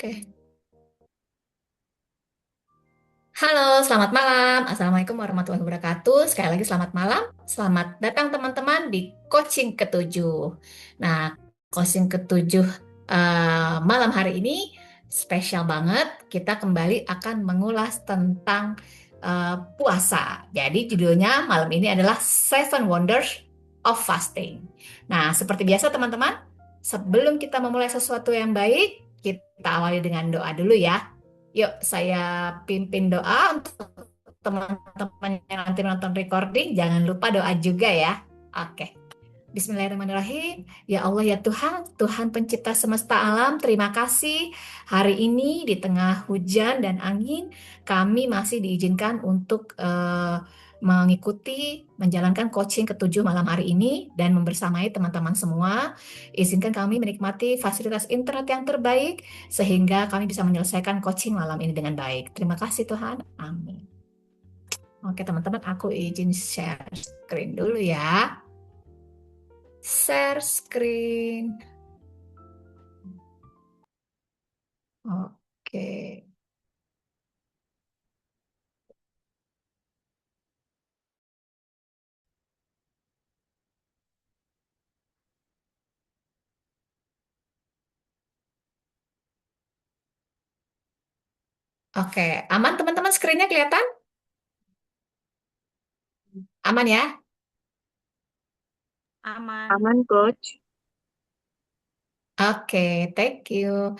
Oke. Halo, selamat malam. Assalamualaikum warahmatullahi wabarakatuh. Sekali lagi selamat malam. Selamat datang teman-teman di coaching ketujuh. Nah, coaching ketujuh malam hari ini spesial banget. Kita kembali akan mengulas tentang puasa. Jadi judulnya malam ini adalah Seven Wonders of Fasting. Nah, seperti biasa teman-teman, sebelum kita memulai sesuatu yang baik, kita awali dengan doa dulu ya. Yuk, saya pimpin doa untuk teman-teman yang nanti nonton recording. Jangan lupa doa juga ya. Oke. Bismillahirrahmanirrahim. Ya Allah ya Tuhan, Tuhan pencipta semesta alam, terima kasih hari ini di tengah hujan dan angin, kami masih diizinkan untuk mengikuti, menjalankan coaching ketujuh malam hari ini dan membersamai teman-teman semua. Izinkan kami menikmati fasilitas internet yang terbaik sehingga kami bisa menyelesaikan coaching malam ini dengan baik. Terima kasih Tuhan. Amin. Oke teman-teman, aku izin share screen dulu ya. Share screen. Oke. Oke, aman teman-teman screen-nya kelihatan? Aman ya? Aman. Aman, Coach. Oke, thank you.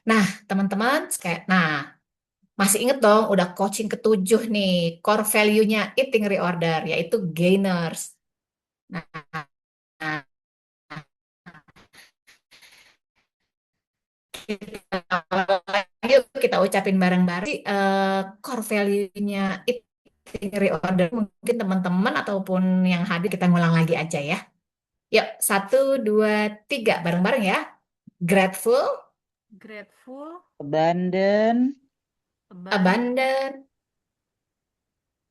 Nah, teman-teman, nah, masih inget dong udah coaching ketujuh nih, core value-nya eating reorder, yaitu gainers. Nah, yuk kita ucapin bareng-bareng core value-nya eating reorder. Mungkin teman-teman ataupun yang hadir kita ngulang lagi aja ya. Yuk, satu, dua, tiga, bareng-bareng ya. Grateful, Grateful, Abandon, abundant, abundant,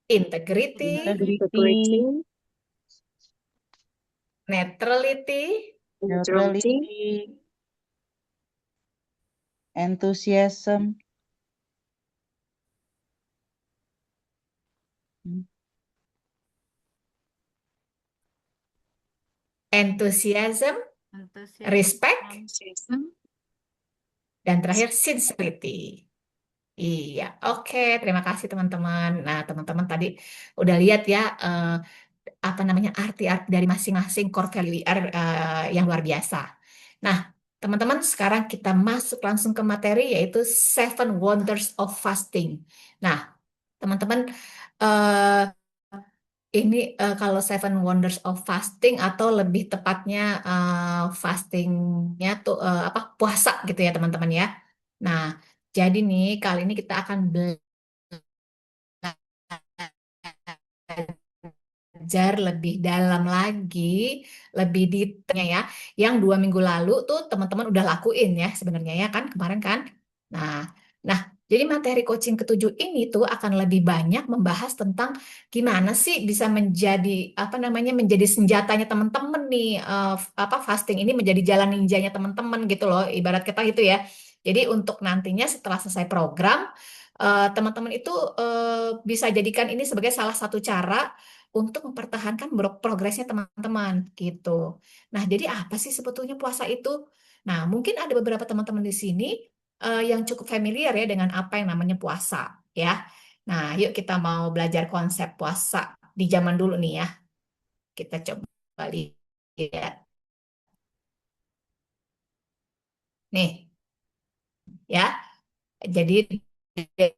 integrity, integrity, Integrity, neutrality, neutrality, enthusiasm, enthusiasm, respect, enthusiasm, dan terakhir sincerity. Iya, oke. Terima kasih teman-teman. Nah, teman-teman tadi udah lihat ya apa namanya arti-arti dari masing-masing core value yang luar biasa. Nah, teman-teman sekarang kita masuk langsung ke materi yaitu Seven Wonders of Fasting. Nah, teman-teman eh, ini kalau Seven Wonders of Fasting atau lebih tepatnya fastingnya tuh apa puasa gitu ya teman-teman ya. Nah, jadi nih kali ini kita akan belajar lebih dalam lagi, lebih detailnya ya. Yang 2 minggu lalu tuh teman-teman udah lakuin ya sebenarnya ya kan kemarin kan. Nah, nah jadi materi coaching ketujuh ini tuh akan lebih banyak membahas tentang gimana sih bisa menjadi apa namanya menjadi senjatanya teman-teman nih apa fasting ini menjadi jalan ninjanya teman-teman gitu loh ibarat kita gitu ya. Jadi untuk nantinya setelah selesai program teman-teman itu bisa jadikan ini sebagai salah satu cara untuk mempertahankan progresnya teman-teman gitu. Nah, jadi apa sih sebetulnya puasa itu? Nah, mungkin ada beberapa teman-teman di sini yang cukup familiar ya dengan apa yang namanya puasa ya. Nah, yuk kita mau belajar konsep puasa di zaman dulu nih ya. Kita coba lihat. Nih, ya. Jadi the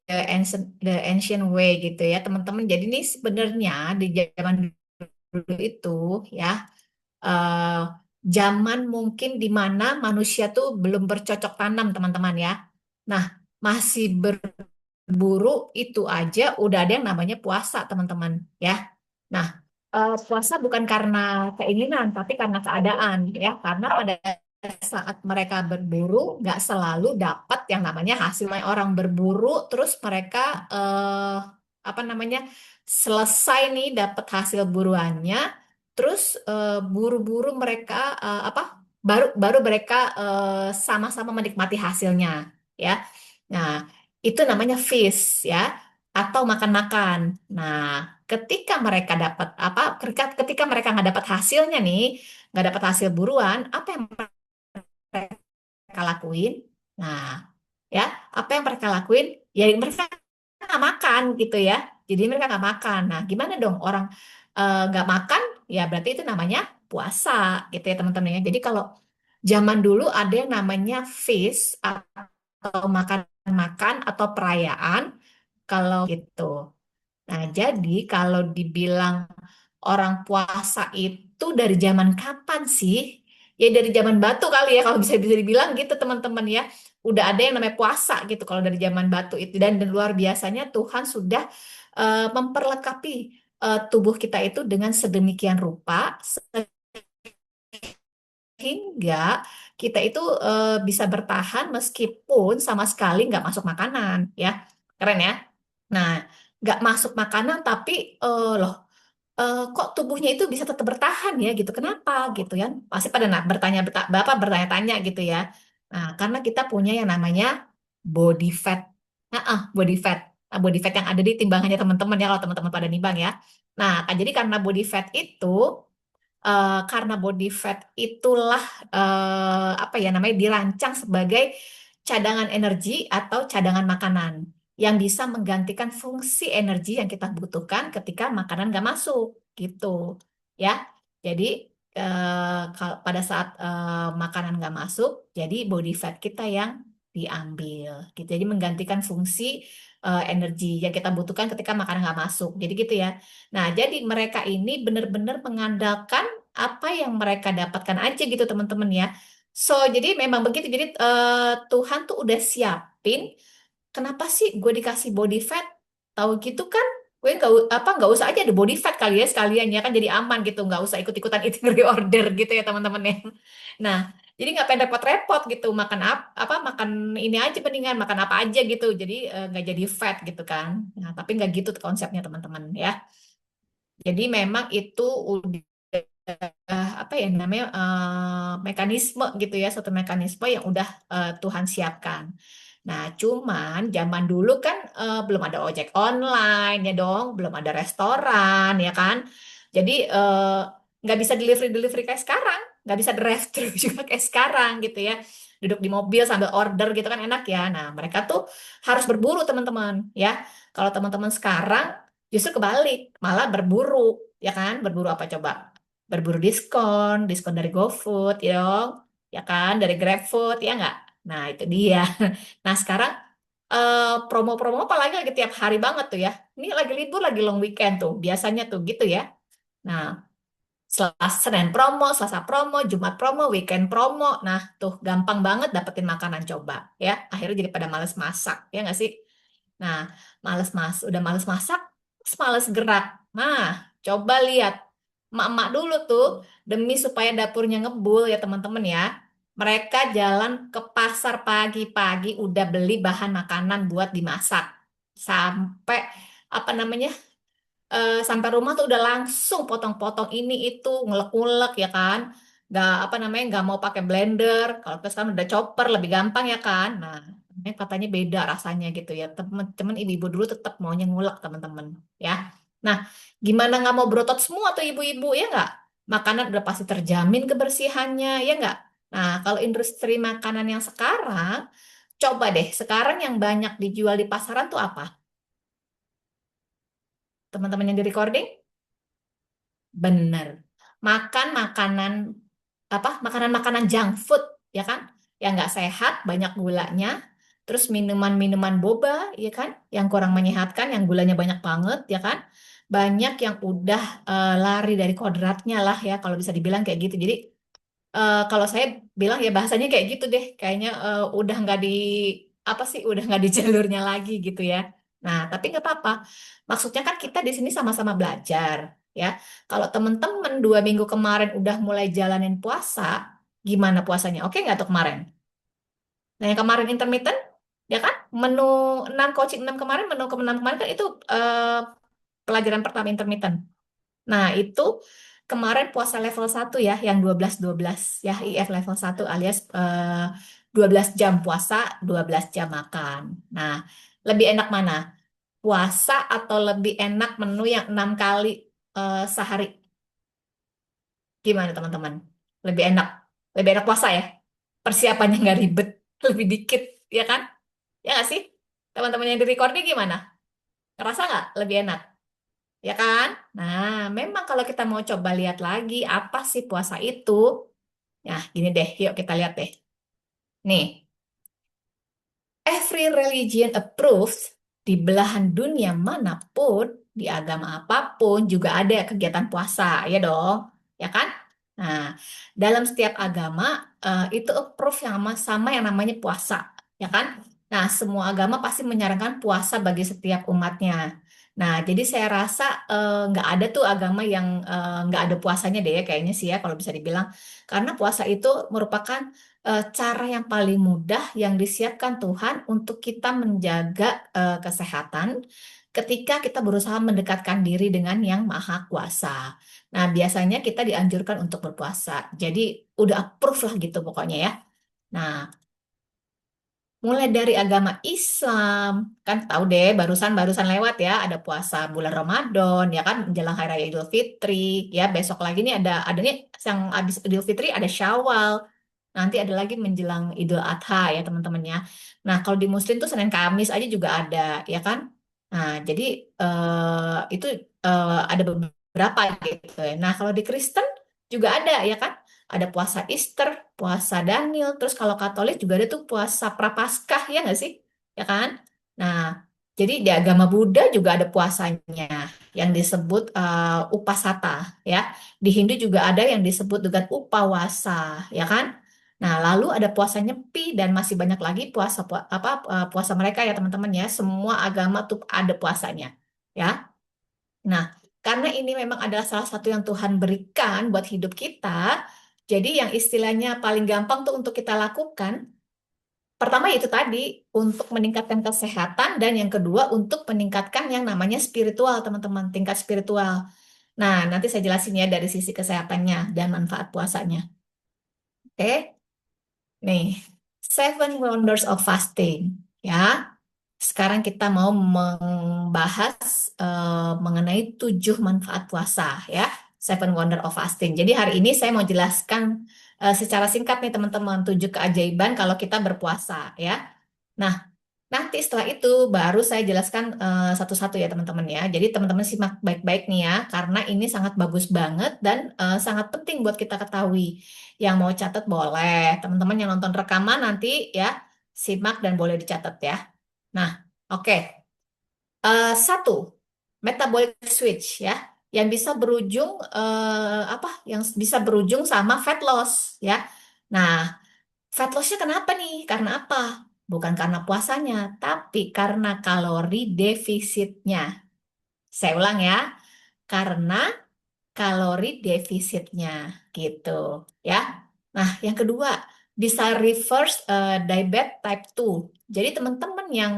ancient way gitu ya, teman-teman. Jadi ini sebenarnya di zaman dulu itu ya eh, zaman mungkin di mana manusia tuh belum bercocok tanam, teman-teman ya. Nah, masih berburu itu aja udah ada yang namanya puasa, teman-teman ya. Nah, puasa bukan karena keinginan, tapi karena keadaan ya. Karena pada saat mereka berburu nggak selalu dapat yang namanya hasilnya orang berburu, terus mereka apa namanya selesai nih dapat hasil buruannya, terus buru-buru mereka apa baru baru mereka sama-sama menikmati hasilnya ya. Nah, itu namanya feast ya, atau makan-makan. Nah, ketika mereka dapat apa? Ketika mereka nggak dapat hasilnya nih, nggak dapat hasil buruan, apa yang mereka lakuin? Nah, ya, apa yang mereka lakuin? Ya mereka nggak makan gitu ya. Jadi mereka nggak makan. Nah, gimana dong orang nggak makan? Ya berarti itu namanya puasa gitu ya teman-teman ya. Jadi kalau zaman dulu ada yang namanya feast atau makan-makan atau perayaan kalau gitu. Nah, jadi kalau dibilang orang puasa itu dari zaman kapan sih? Ya dari zaman batu kali ya kalau bisa bisa dibilang gitu teman-teman ya. Udah ada yang namanya puasa gitu kalau dari zaman batu itu dan luar biasanya Tuhan sudah memperlengkapi tubuh kita itu dengan sedemikian rupa sehingga kita itu bisa bertahan meskipun sama sekali nggak masuk makanan ya. Keren ya. Nah, nggak masuk makanan tapi loh kok tubuhnya itu bisa tetap bertahan ya gitu. Kenapa gitu ya? Pasti pada Bapak bertanya-tanya gitu ya. Nah, karena kita punya yang namanya body fat. Body fat. Nah, body fat yang ada di timbangannya teman-teman ya kalau teman-teman pada nimbang ya. Nah, jadi karena body fat itu karena body fat itulah apa ya namanya dirancang sebagai cadangan energi atau cadangan makanan yang bisa menggantikan fungsi energi yang kita butuhkan ketika makanan nggak masuk gitu ya. Jadi pada saat makanan nggak masuk, jadi body fat kita yang diambil gitu. Jadi menggantikan fungsi energi yang kita butuhkan ketika makanan nggak masuk. Jadi gitu ya. Nah, jadi mereka ini benar-benar mengandalkan apa yang mereka dapatkan aja gitu teman-teman ya. So, jadi memang begitu. Jadi Tuhan tuh udah siapin. Kenapa sih gue dikasih body fat? Tahu gitu kan? Gue nggak usah aja ada body fat kali ya sekalian ya kan jadi aman gitu. Nggak usah ikut-ikutan eating reorder gitu ya teman-teman ya. Nah, jadi nggak pengen repot-repot gitu. Makan apa makan ini aja mendingan makan apa aja gitu. Jadi nggak jadi fat gitu kan. Nah, tapi nggak gitu konsepnya teman-teman ya. Jadi memang itu udah apa ya namanya mekanisme gitu ya, satu mekanisme yang udah Tuhan siapkan. Nah, cuman zaman dulu kan belum ada ojek online ya dong, belum ada restoran ya kan. Jadi nggak bisa delivery kayak sekarang, nggak bisa drive-thru juga kayak sekarang gitu ya. Duduk di mobil sambil order gitu kan enak ya. Nah, mereka tuh harus berburu teman-teman ya. Kalau teman-teman sekarang justru kebalik, malah berburu ya kan. Berburu apa coba? Berburu diskon, diskon dari GoFood ya dong, ya kan, dari GrabFood ya nggak? Nah itu dia. Nah sekarang promo-promo apalagi lagi tiap hari banget tuh ya. Ini lagi libur, lagi long weekend tuh, biasanya tuh gitu ya. Nah Selasa, Senin promo, Selasa promo, Jumat promo, weekend promo. Nah tuh gampang banget dapetin makanan coba ya. Akhirnya jadi pada males masak ya nggak sih? Nah, udah males masak, terus males gerak. Nah, coba lihat emak-emak dulu tuh demi supaya dapurnya ngebul ya teman-teman ya. Mereka jalan ke pasar pagi-pagi udah beli bahan makanan buat dimasak. Sampai apa namanya? Sampai rumah tuh udah langsung potong-potong ini itu ngulek-ngulek ya kan. Nggak apa namanya nggak mau pakai blender. Kalau kita sekarang udah chopper lebih gampang ya kan. Nah, ini katanya beda rasanya gitu ya. Temen-temen ibu-ibu dulu tetap maunya ngulek teman-teman ya. Nah, gimana nggak mau berotot semua tuh ibu-ibu ya nggak? Makanan udah pasti terjamin kebersihannya ya nggak? Nah, kalau industri makanan yang sekarang, coba deh sekarang yang banyak dijual di pasaran tuh apa? Teman-teman yang di recording? Bener. Makan makanan apa? Makanan-makanan junk food, ya kan? Yang nggak sehat, banyak gulanya. Terus minuman-minuman boba, ya kan? Yang kurang menyehatkan, yang gulanya banyak banget, ya kan? Banyak yang udah lari dari kodratnya lah ya, kalau bisa dibilang kayak gitu. Jadi kalau saya bilang ya bahasanya kayak gitu deh, kayaknya udah nggak di apa sih, udah nggak di jalurnya lagi gitu ya. Nah, tapi nggak apa-apa. Maksudnya kan kita di sini sama-sama belajar, ya. Kalau temen-temen 2 minggu kemarin udah mulai jalanin puasa, gimana puasanya? Oke nggak tuh kemarin? Nah, yang kemarin intermittent, ya kan? Menu 6 coaching 6 kemarin, menu ke 6 kemarin kan itu pelajaran pertama intermittent. Nah, itu kemarin puasa level 1 ya, yang 12-12 ya, IF level 1 alias 12 jam puasa, 12 jam makan. Nah, lebih enak mana? Puasa atau lebih enak menu yang 6 kali sehari? Gimana teman-teman? Lebih enak. Lebih enak puasa ya? Persiapannya nggak ribet. Lebih dikit, ya kan? Ya nggak sih? Teman-teman yang di recording gimana? Ngerasa nggak lebih enak? Ya kan? Nah, memang kalau kita mau coba lihat lagi, apa sih puasa itu? Nah, gini deh, yuk kita lihat deh. Nih, every religion approves di belahan dunia manapun, di agama apapun juga ada kegiatan puasa, ya dong, ya kan? Nah, dalam setiap agama itu approve yang sama yang namanya puasa, ya kan? Nah, semua agama pasti menyarankan puasa bagi setiap umatnya. Nah, jadi saya rasa nggak ada tuh agama yang nggak ada puasanya deh, ya, kayaknya sih ya kalau bisa dibilang. Karena puasa itu merupakan cara yang paling mudah yang disiapkan Tuhan untuk kita menjaga kesehatan ketika kita berusaha mendekatkan diri dengan Yang Maha Kuasa. Nah, biasanya kita dianjurkan untuk berpuasa. Jadi udah approve lah gitu pokoknya ya. Nah, mulai dari agama Islam, kan tahu deh barusan lewat ya ada puasa bulan Ramadan ya kan menjelang hari raya Idul Fitri ya besok lagi nih ada nih yang habis Idul Fitri ada Syawal. Nanti ada lagi menjelang Idul Adha ya teman-temannya. Nah, kalau di Muslim tuh Senin Kamis aja juga ada ya kan. Nah, jadi itu ada beberapa gitu ya. Nah, kalau di Kristen juga ada ya kan. Ada puasa Easter, puasa Daniel, terus kalau Katolik juga ada tuh puasa Prapaskah ya nggak sih? Ya kan? Nah, jadi di agama Buddha juga ada puasanya yang disebut Upasata ya. Di Hindu juga ada yang disebut dengan Upawasa ya kan? Nah, lalu ada puasa Nyepi dan masih banyak lagi puasa mereka ya teman-teman ya. Semua agama tuh ada puasanya ya. Nah, karena ini memang adalah salah satu yang Tuhan berikan buat hidup kita, jadi yang istilahnya paling gampang tuh untuk kita lakukan, pertama itu tadi, untuk meningkatkan kesehatan, dan yang kedua untuk meningkatkan yang namanya spiritual, teman-teman, tingkat spiritual. Nah, nanti saya jelasin ya dari sisi kesehatannya dan manfaat puasanya. Oke, nih, Seven Wonders of Fasting. Ya, sekarang kita mau membahas mengenai 7 manfaat puasa ya, Seven Wonder of Fasting. Jadi hari ini saya mau jelaskan secara singkat nih teman-teman 7 keajaiban kalau kita berpuasa ya. Nah, nanti setelah itu baru saya jelaskan satu-satu ya teman-teman ya. Jadi teman-teman simak baik-baik nih ya, karena ini sangat bagus banget dan sangat penting buat kita ketahui. Yang mau catat boleh, teman-teman yang nonton rekaman nanti ya simak dan boleh dicatat ya. Nah, oke. Satu, metabolic switch ya, yang bisa berujung apa? Yang bisa berujung sama fat loss ya. Nah, fat lossnya kenapa nih? Karena apa? Bukan karena puasanya, tapi karena kalori defisitnya. Saya ulang ya, karena kalori defisitnya gitu ya. Nah, yang kedua bisa reverse diabetes type 2. Jadi teman-teman yang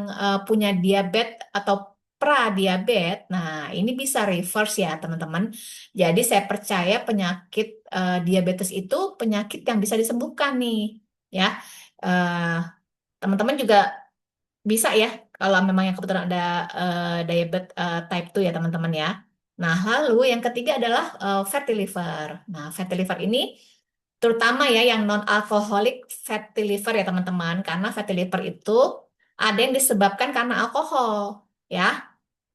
punya diabetes atau pra-diabetes, nah ini bisa reverse ya teman-teman. Jadi saya percaya penyakit diabetes itu penyakit yang bisa disembuhkan nih ya. Eh, Teman-teman juga bisa ya, kalau memang yang kebetulan ada diabetes type 2 ya teman-teman ya. Nah, lalu yang ketiga adalah fatty liver. Nah, fatty liver ini terutama ya yang non-alkoholik fatty liver ya teman-teman. Karena fatty liver itu ada yang disebabkan karena alkohol ya.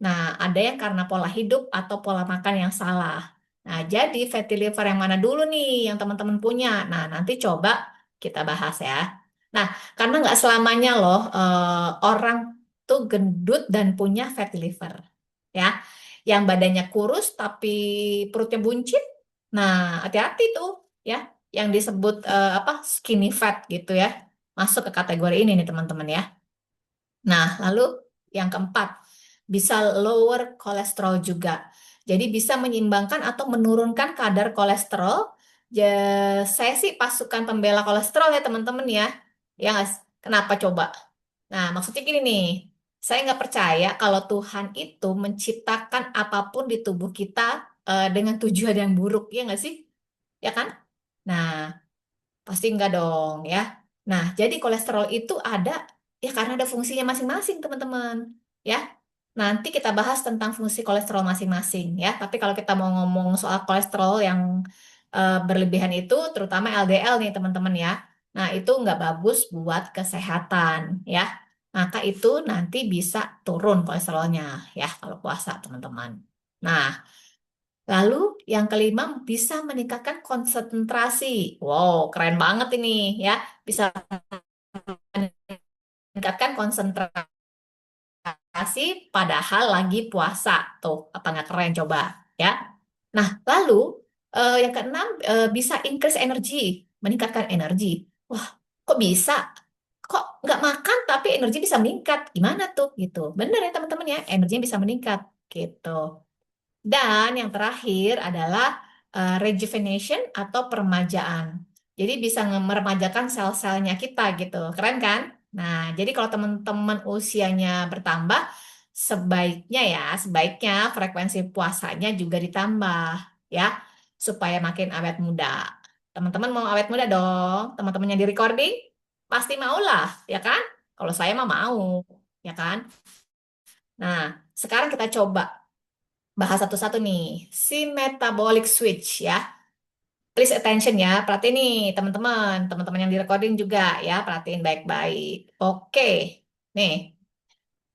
Nah, ada yang karena pola hidup atau pola makan yang salah. Nah, jadi fatty liver yang mana dulu nih yang teman-teman punya? Nah, nanti coba kita bahas ya. Nah, karena nggak selamanya loh orang tuh gendut dan punya fatty liver. Ya, yang badannya kurus tapi perutnya buncit. Nah, hati-hati tuh ya, yang disebut apa skinny fat gitu ya. Masuk ke kategori ini nih teman-teman ya. Nah, lalu yang keempat, bisa lower kolesterol juga. Jadi bisa menyeimbangkan atau menurunkan kadar kolesterol. Saya sih pasukan pembela kolesterol ya teman-teman ya. Ya nggak kenapa coba? Nah, maksudnya gini nih, saya nggak percaya kalau Tuhan itu menciptakan apapun di tubuh kita dengan tujuan yang buruk, ya nggak sih? Ya kan? Nah, pasti enggak dong ya. Nah, jadi kolesterol itu ada ya karena ada fungsinya masing-masing, teman-teman. Ya, nanti kita bahas tentang fungsi kolesterol masing-masing ya. Tapi kalau kita mau ngomong soal kolesterol yang berlebihan itu, terutama LDL nih, teman-teman ya. Nah, itu nggak bagus buat kesehatan ya. Maka itu nanti bisa turun kolesterolnya ya kalau puasa, teman-teman. Nah, lalu yang kelima bisa meningkatkan konsentrasi. Wow, keren banget ini ya. Bisa meningkatkan konsentrasi padahal lagi puasa. Tuh, apa nggak keren coba ya? Nah, lalu yang keenam bisa increase energy, meningkatkan energi. Wah, kok bisa? Kok nggak makan tapi energi bisa meningkat? Gimana tuh gitu? Bener ya teman-teman ya, energinya bisa meningkat gitu. Dan yang terakhir adalah rejuvenation atau peremajaan. Jadi bisa meremajakan sel-selnya kita gitu. Keren kan? Nah, jadi kalau teman-teman usianya bertambah, sebaiknya frekuensi puasanya juga ditambah ya, supaya makin awet muda. Teman-teman mau awet muda dong? Teman-teman yang di recording pasti maulah, ya kan? Kalau saya mah mau, ya kan? Nah, sekarang kita coba bahas satu-satu nih. Si metabolic switch ya. Please attention ya. Perhatiin nih teman-teman yang di recording juga ya. Perhatiin baik-baik. Oke. Nih,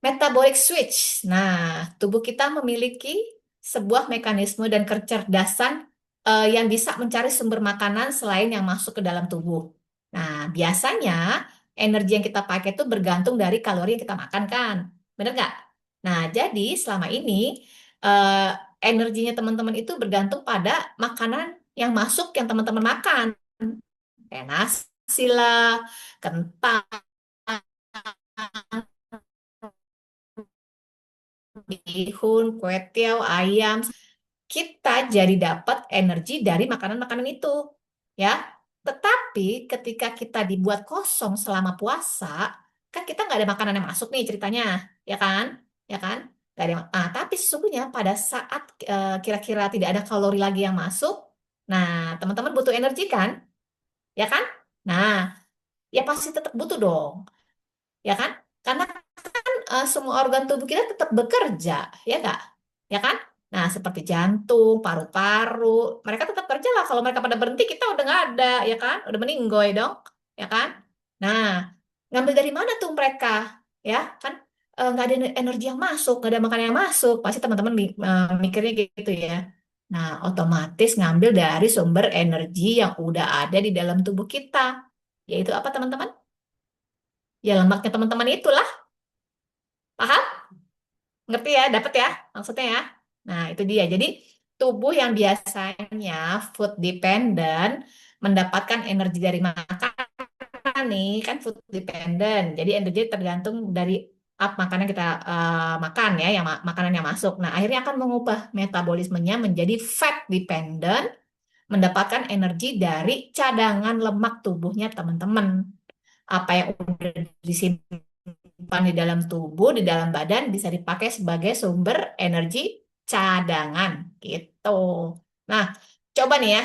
metabolic switch. Nah, tubuh kita memiliki sebuah mekanisme dan kecerdasan yang bisa mencari sumber makanan selain yang masuk ke dalam tubuh. Nah, biasanya energi yang kita pakai itu bergantung dari kalori yang kita makan kan. Bener nggak? Nah, jadi selama ini eh, energinya teman-teman itu bergantung pada makanan yang masuk yang teman-teman makan. Kayak nasi lah, kentang, bihun, kue tiaw, ayam. Kita jadi dapat energi dari makanan-makanan itu. Ya. Tetapi ketika kita dibuat kosong selama puasa, kan kita nggak ada makanan yang masuk nih ceritanya, ya kan? Ya kan? Nggak ada, tapi sesungguhnya pada saat kira-kira tidak ada kalori lagi yang masuk, nah teman-teman butuh energi kan? Ya kan? Nah, ya pasti tetap butuh dong, ya kan? Karena semua organ tubuh kita tetap bekerja, ya nggak? Ya kan? Nah, seperti jantung, paru-paru, mereka tetap kerja lah. Kalau mereka pada berhenti, kita udah nggak ada, ya kan? Udah meninggoy dong, ya kan? Nah, ngambil dari mana tuh mereka? Ya kan? Nggak ada energi yang masuk, nggak ada makanan yang masuk. Pasti teman-teman mikirnya gitu ya. Nah, otomatis ngambil dari sumber energi yang udah ada di dalam tubuh kita. Yaitu apa, teman-teman? Ya, lemaknya teman-teman itulah. Paham? Ngerti ya, dapat ya maksudnya ya. Nah, itu dia. Jadi tubuh yang biasanya food dependent mendapatkan energi dari makan nih, kan food dependent. Jadi energi tergantung dari apa makanan kita makan ya, yang makanan yang masuk. Nah, akhirnya akan mengubah metabolismenya menjadi fat dependent, mendapatkan energi dari cadangan lemak tubuhnya teman-teman. Apa yang udah disimpan di dalam tubuh, di dalam badan bisa dipakai sebagai sumber energi cadangan gitu. Nah, coba nih ya,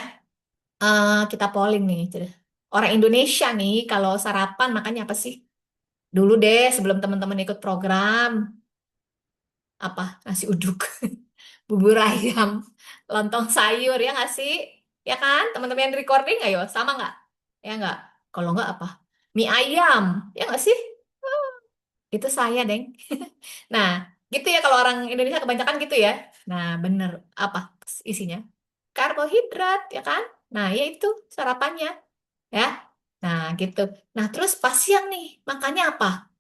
kita polling nih. Orang Indonesia nih kalau sarapan makannya apa sih? Dulu deh sebelum teman-teman ikut program apa nasi uduk, bubur ayam, lontong sayur ya nggak sih? Ya kan? Teman-teman yang recording ayo sama nggak? Ya nggak? Kalau nggak apa? Mie ayam, ya nggak sih? Itu saya, Deng. Nah, gitu ya kalau orang Indonesia kebanyakan gitu ya. Nah, bener. Apa isinya? Karbohidrat, ya kan? Nah, ya itu sarapannya, ya. Nah, gitu. Nah, terus pas siang nih, makannya apa?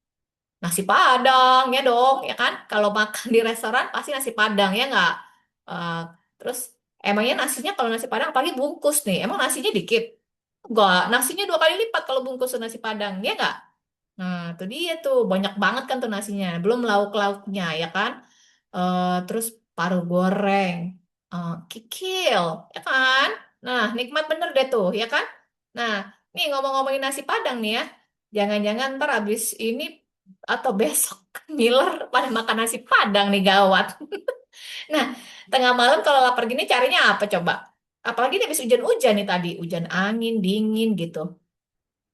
Nasi Padang, ya dong, ya kan? Kalau makan di restoran pasti nasi Padang, ya nggak? Eh, terus, emangnya nasinya kalau nasi Padang apalagi bungkus nih, emang nasinya dikit? Enggak, nasinya 2 kali lipat kalau bungkus nasi Padang, ya nggak? Nah, itu dia tuh banyak banget kan tuh nasinya. Belum lauk-lauknya ya kan. Terus paru goreng, kikil, ya kan. Nah, nikmat bener deh tuh, ya kan. Nah, nih ngomong-ngomongin nasi Padang nih ya. Jangan-jangan ntar abis ini atau besok Miller pada makan nasi Padang nih gawat. Nah, tengah malam kalau lapar gini carinya apa coba? Apalagi ini habis hujan-hujan nih tadi, hujan angin, dingin gitu.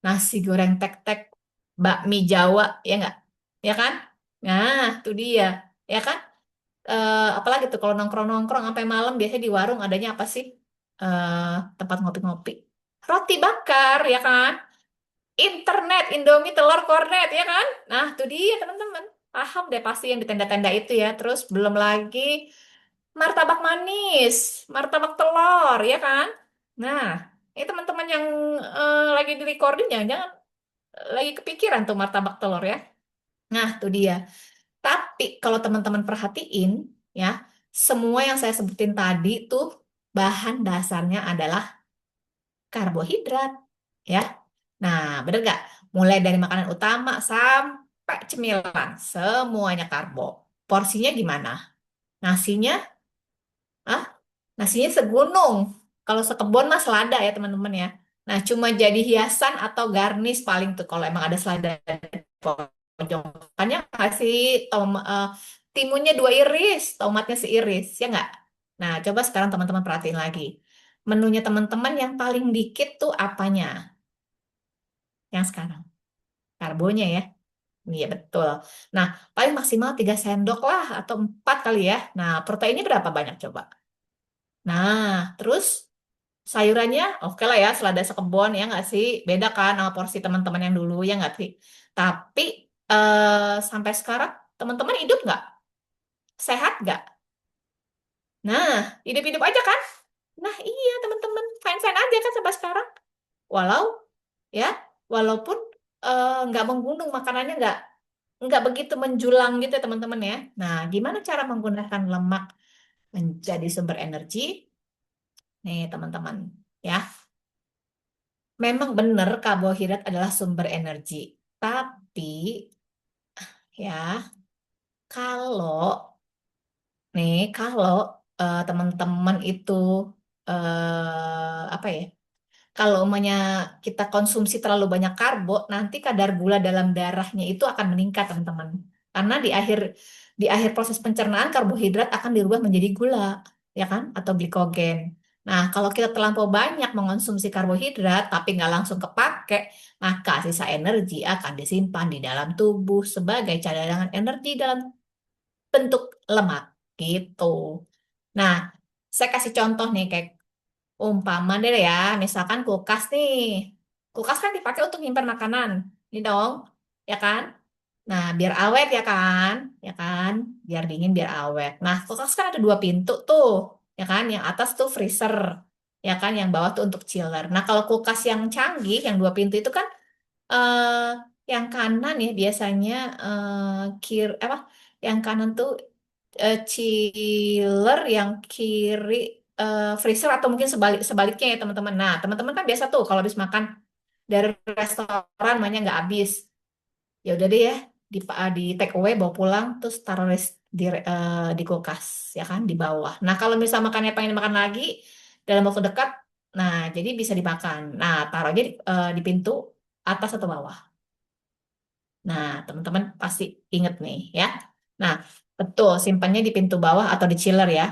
nasi goreng tek-tek, bakmi Jawa, ya nggak? Ya kan? Nah, itu dia. Ya kan? Apalagi tuh kalau nongkrong-nongkrong sampai malam biasanya di warung adanya apa sih? Eh, tempat ngopi-ngopi. Roti bakar, ya kan? Internet, Indomie, telur kornet, ya kan? Nah, itu dia teman-teman. Paham deh pasti yang di tenda-tenda itu ya. Terus belum lagi martabak manis, martabak telur, ya kan? Nah, ini teman-teman yang lagi di recording jangan-jangan lagi kepikiran tuh martabak telur ya. Nah, itu dia. Tapi kalau teman-teman perhatiin ya, semua yang saya sebutin tadi tuh bahan dasarnya adalah karbohidrat ya. Nah, bener nggak? Mulai dari makanan utama sampai cemilan, semuanya karbo. Porsinya gimana? Nasinya, ah, nasinya segunung. Kalau sekebun mah selada ya teman-teman ya. Nah, cuma jadi hiasan atau garnish paling tuh kalau emang ada selada di pojokannya kasih timunnya 2 iris, tomatnya seiris, ya nggak? Nah, coba sekarang teman-teman perhatiin lagi. Menunya teman-teman yang paling dikit tuh apanya? Yang sekarang. Karbonya ya. Iya betul. Nah, paling maksimal 3 sendok lah atau 4 kali ya. Nah, proteinnya berapa banyak coba? Nah, terus sayurannya oke lah ya, selada sekebon ya nggak sih? Beda kan sama porsi teman-teman yang dulu ya nggak sih? Tapi sampai sekarang teman-teman hidup nggak? Sehat nggak? Nah, hidup-hidup aja kan? Nah, iya teman-teman, fine-fine aja kan sampai sekarang. Walau ya, walaupun nggak menggunung makanannya nggak begitu menjulang gitu ya teman-teman ya. Nah, gimana cara menggunakan lemak menjadi sumber energi? Nih teman-teman ya. Memang benar karbohidrat adalah sumber energi. Tapi ya, kalau kalau teman-teman itu apa ya? Kalau umpamanya kita konsumsi terlalu banyak karbo, nanti kadar gula dalam darahnya itu akan meningkat, teman-teman. Karena di akhir proses pencernaan karbohidrat akan dirubah menjadi gula, ya kan? Atau glikogen. Nah, kalau kita terlampau banyak mengonsumsi karbohidrat tapi nggak langsung kepake, maka sisa energi akan disimpan di dalam tubuh sebagai cadangan energi dalam bentuk lemak, gitu. Nah, saya kasih contoh nih kayak umpama deh ya, misalkan kulkas nih. Kulkas kan dipakai untuk nyimpan makanan. Ini dong, ya kan? Nah, biar awet ya kan? Ya kan? Biar dingin, biar awet. Nah, kulkas kan ada 2 pintu tuh. Ya kan? Yang atas tuh freezer. Ya kan? Yang bawah tuh untuk chiller. Nah, kalau kulkas yang canggih, yang 2 pintu itu kan eh yang kanan ya biasanya apa? Yang kanan tuh chiller, yang kiri freezer atau mungkin sebaliknya ya teman-teman. Nah, teman-teman kan biasa tuh kalau habis makan dari restoran mainnya nggak habis. Ya udah deh ya, di take away bawa pulang terus taruh di kulkas ya kan di bawah. Nah, kalau misal makannya pengen makan lagi dalam waktu dekat, nah jadi bisa dimakan. Nah, taruh aja di pintu atas atau bawah. Nah, teman-teman pasti inget nih ya. Nah, betul, simpannya di pintu bawah atau di chiller ya.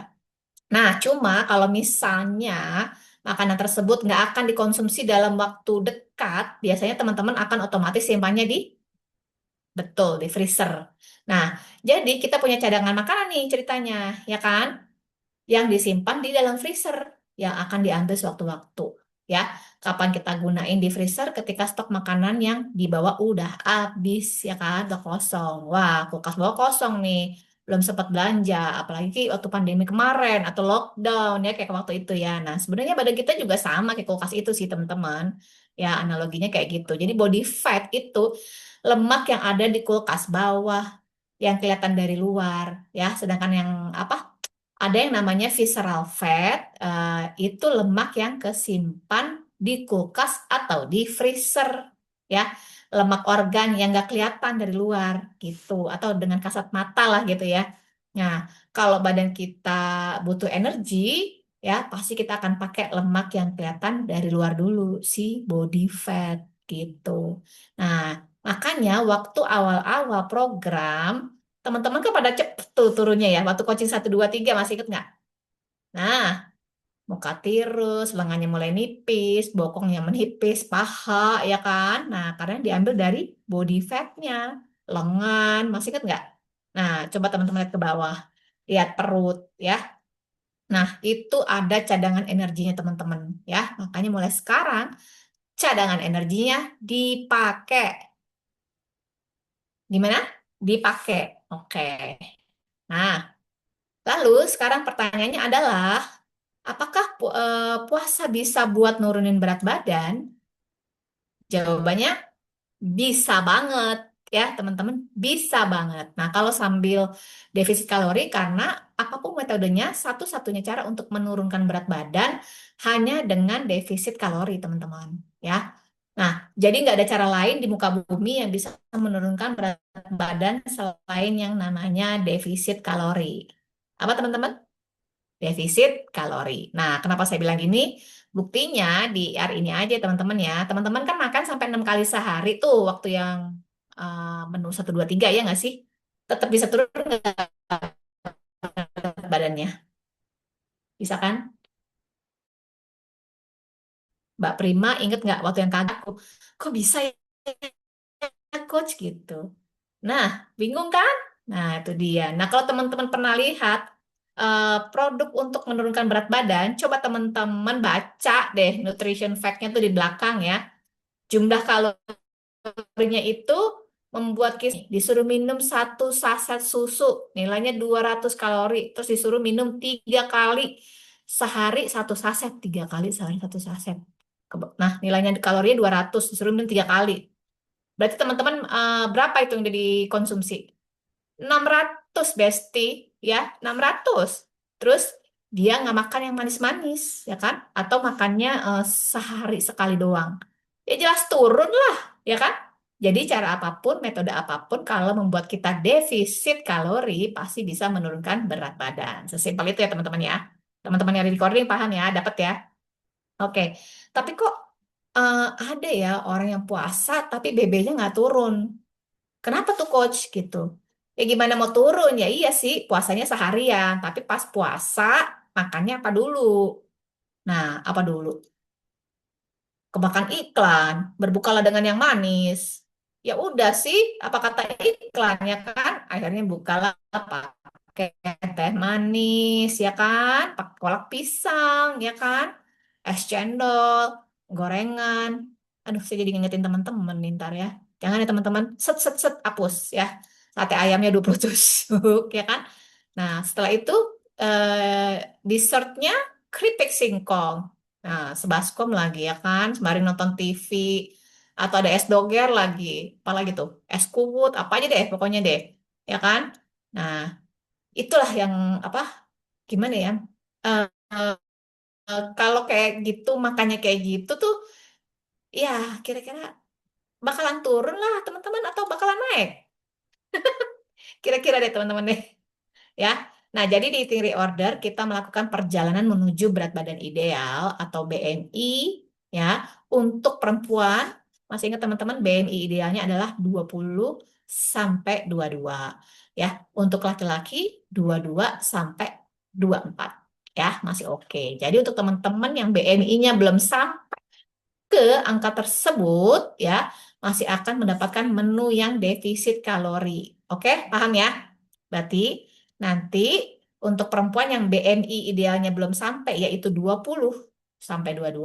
Nah, cuma kalau misalnya makanan tersebut nggak akan dikonsumsi dalam waktu dekat, biasanya teman-teman akan otomatis simpannya di betul di freezer. Nah, jadi kita punya cadangan makanan nih ceritanya, ya kan? Yang disimpan di dalam freezer yang akan diambil sewaktu-waktu. Ya, kapan kita gunain di freezer ketika stok makanan yang dibawa udah habis, ya kan, udah kosong. Wah, kulkas bawa kosong nih, belum sempat belanja, apalagi waktu pandemi kemarin atau lockdown ya kayak waktu itu ya. Nah, sebenarnya badan kita juga sama kayak kulkas itu sih teman-teman. Ya, analoginya kayak gitu. Jadi body fat itu lemak yang ada di kulkas bawah, yang kelihatan dari luar, ya. Sedangkan yang apa? Ada yang namanya visceral fat, itu lemak yang kesimpan di kulkas atau di freezer, ya. Lemak organ yang nggak kelihatan dari luar, gitu. Atau dengan kasat mata lah gitu ya. Nah, kalau badan kita butuh energi, ya pasti kita akan pakai lemak yang kelihatan dari luar dulu, si body fat, gitu. Nah, makanya waktu awal-awal program, teman-teman kan pada cepet tuh turunnya ya. Waktu coaching 1, 2, 3 masih inget nggak? Nah, mau muka tirus, lengannya mulai nipis, bokongnya menipis, paha, ya kan? Nah, karena diambil dari body fatnya, lengan, masih ingat nggak? Nah, coba teman-teman lihat ke bawah, lihat perut, ya. Nah, itu ada cadangan energinya teman-teman, ya. Makanya mulai sekarang cadangan energinya dipakai. Gimana? Dipakai. Oke. Nah, lalu sekarang pertanyaannya adalah, apakah puasa bisa buat nurunin berat badan? Jawabannya bisa banget ya teman-teman, bisa banget. Nah kalau sambil defisit kalori, karena apapun metodenya, satu-satunya cara untuk menurunkan berat badan hanya dengan defisit kalori teman-teman ya. Nah jadi nggak ada cara lain di muka bumi yang bisa menurunkan berat badan selain yang namanya defisit kalori. Apa teman-teman? Defisit kalori. Nah, kenapa saya bilang gini? Buktinya di hari ini aja teman-teman ya. Teman-teman kan makan sampai 6 kali sehari tuh waktu yang menu 1, 2, 3 ya nggak sih? Tetap bisa turun nggak berat badannya? Bisa kan? Mbak Prima inget nggak waktu yang kaget aku? Kok bisa ya coach gitu? Nah, bingung kan? Nah, itu dia. Nah, kalau teman-teman pernah lihat produk untuk menurunkan berat badan, coba teman-teman baca deh nutrition fact-nya tuh di belakang ya. Jumlah kalorinya itu membuat kita disuruh minum 1 saset susu, nilainya 200 kalori, terus disuruh minum 3 kali sehari 1 saset, 3 kali sehari 1 saset. Nah, nilainya kalorinya 200, disuruh minum 3 kali. Berarti teman-teman berapa itu yang udah dikonsumsi? 600 Besti, ya 600. Terus dia nggak makan yang manis-manis, ya kan? Atau makannya sehari sekali doang. Ya jelas turun lah, ya kan? Jadi cara apapun, metode apapun, kalau membuat kita defisit kalori, pasti bisa menurunkan berat badan. Sesimpel itu ya teman-teman ya. Teman-teman yang ada di recording paham ya, dapat ya? Oke. Tapi kok ada ya orang yang puasa tapi BB-nya nggak turun? Kenapa tuh coach gitu? Ya gimana mau turun? Ya iya sih, puasanya seharian, tapi pas puasa makannya apa dulu? Nah, apa dulu? Kemakan iklan, berbukalah dengan yang manis. Ya udah sih, apa kata iklan ya kan? Akhirnya bukalah pakai teh manis ya kan? Pakai kolak pisang ya kan? Es cendol, gorengan. Aduh, saya jadi ngingetin teman-teman nih ntar ya. Jangan ya teman-teman, set set set hapus ya. Sate ayamnya 20 tusuk ya kan? Nah, setelah itu dessertnya keripik singkong. Nah, sebaskom lagi ya kan, sembari nonton TV atau ada es doger lagi, apalagi tuh, es kuwut, apa aja deh, pokoknya deh, ya kan? Nah, itulah yang apa? Gimana ya? Eh, kalau kayak gitu, makanya kayak gitu tuh, ya kira-kira bakalan turun lah teman-teman atau bakalan naik? Kira-kira deh teman-teman deh. Ya. Nah, jadi di eating reorder kita melakukan perjalanan menuju berat badan ideal atau BMI ya. Untuk perempuan, masih ingat teman-teman BMI idealnya adalah 20 sampai 22 ya. Untuk laki-laki 22 sampai 24 ya, masih oke. Jadi untuk teman-teman yang BMI-nya belum sampai ke angka tersebut ya, masih akan mendapatkan menu yang defisit kalori. Oke, paham ya? Berarti nanti untuk perempuan yang BMI idealnya belum sampai yaitu 20 sampai 22,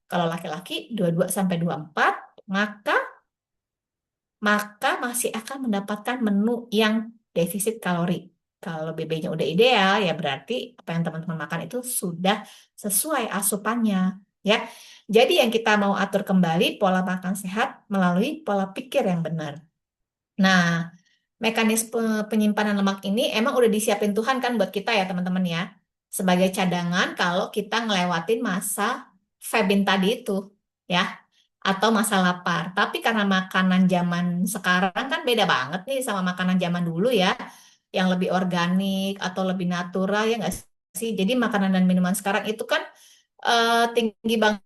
kalau laki-laki 22 sampai 24, maka maka masih akan mendapatkan menu yang defisit kalori. Kalau BB-nya udah ideal, ya berarti apa yang teman-teman makan itu sudah sesuai asupannya, ya. Jadi yang kita mau atur kembali pola makan sehat melalui pola pikir yang benar. Nah, mekanisme penyimpanan lemak ini emang udah disiapin Tuhan kan buat kita ya teman-teman ya. Sebagai cadangan kalau kita ngelewatin masa Febin tadi itu, ya, atau masa lapar. Tapi karena makanan zaman sekarang kan beda banget nih sama makanan zaman dulu ya, yang lebih organik atau lebih natural ya nggak sih? Jadi makanan dan minuman sekarang itu kan tinggi banget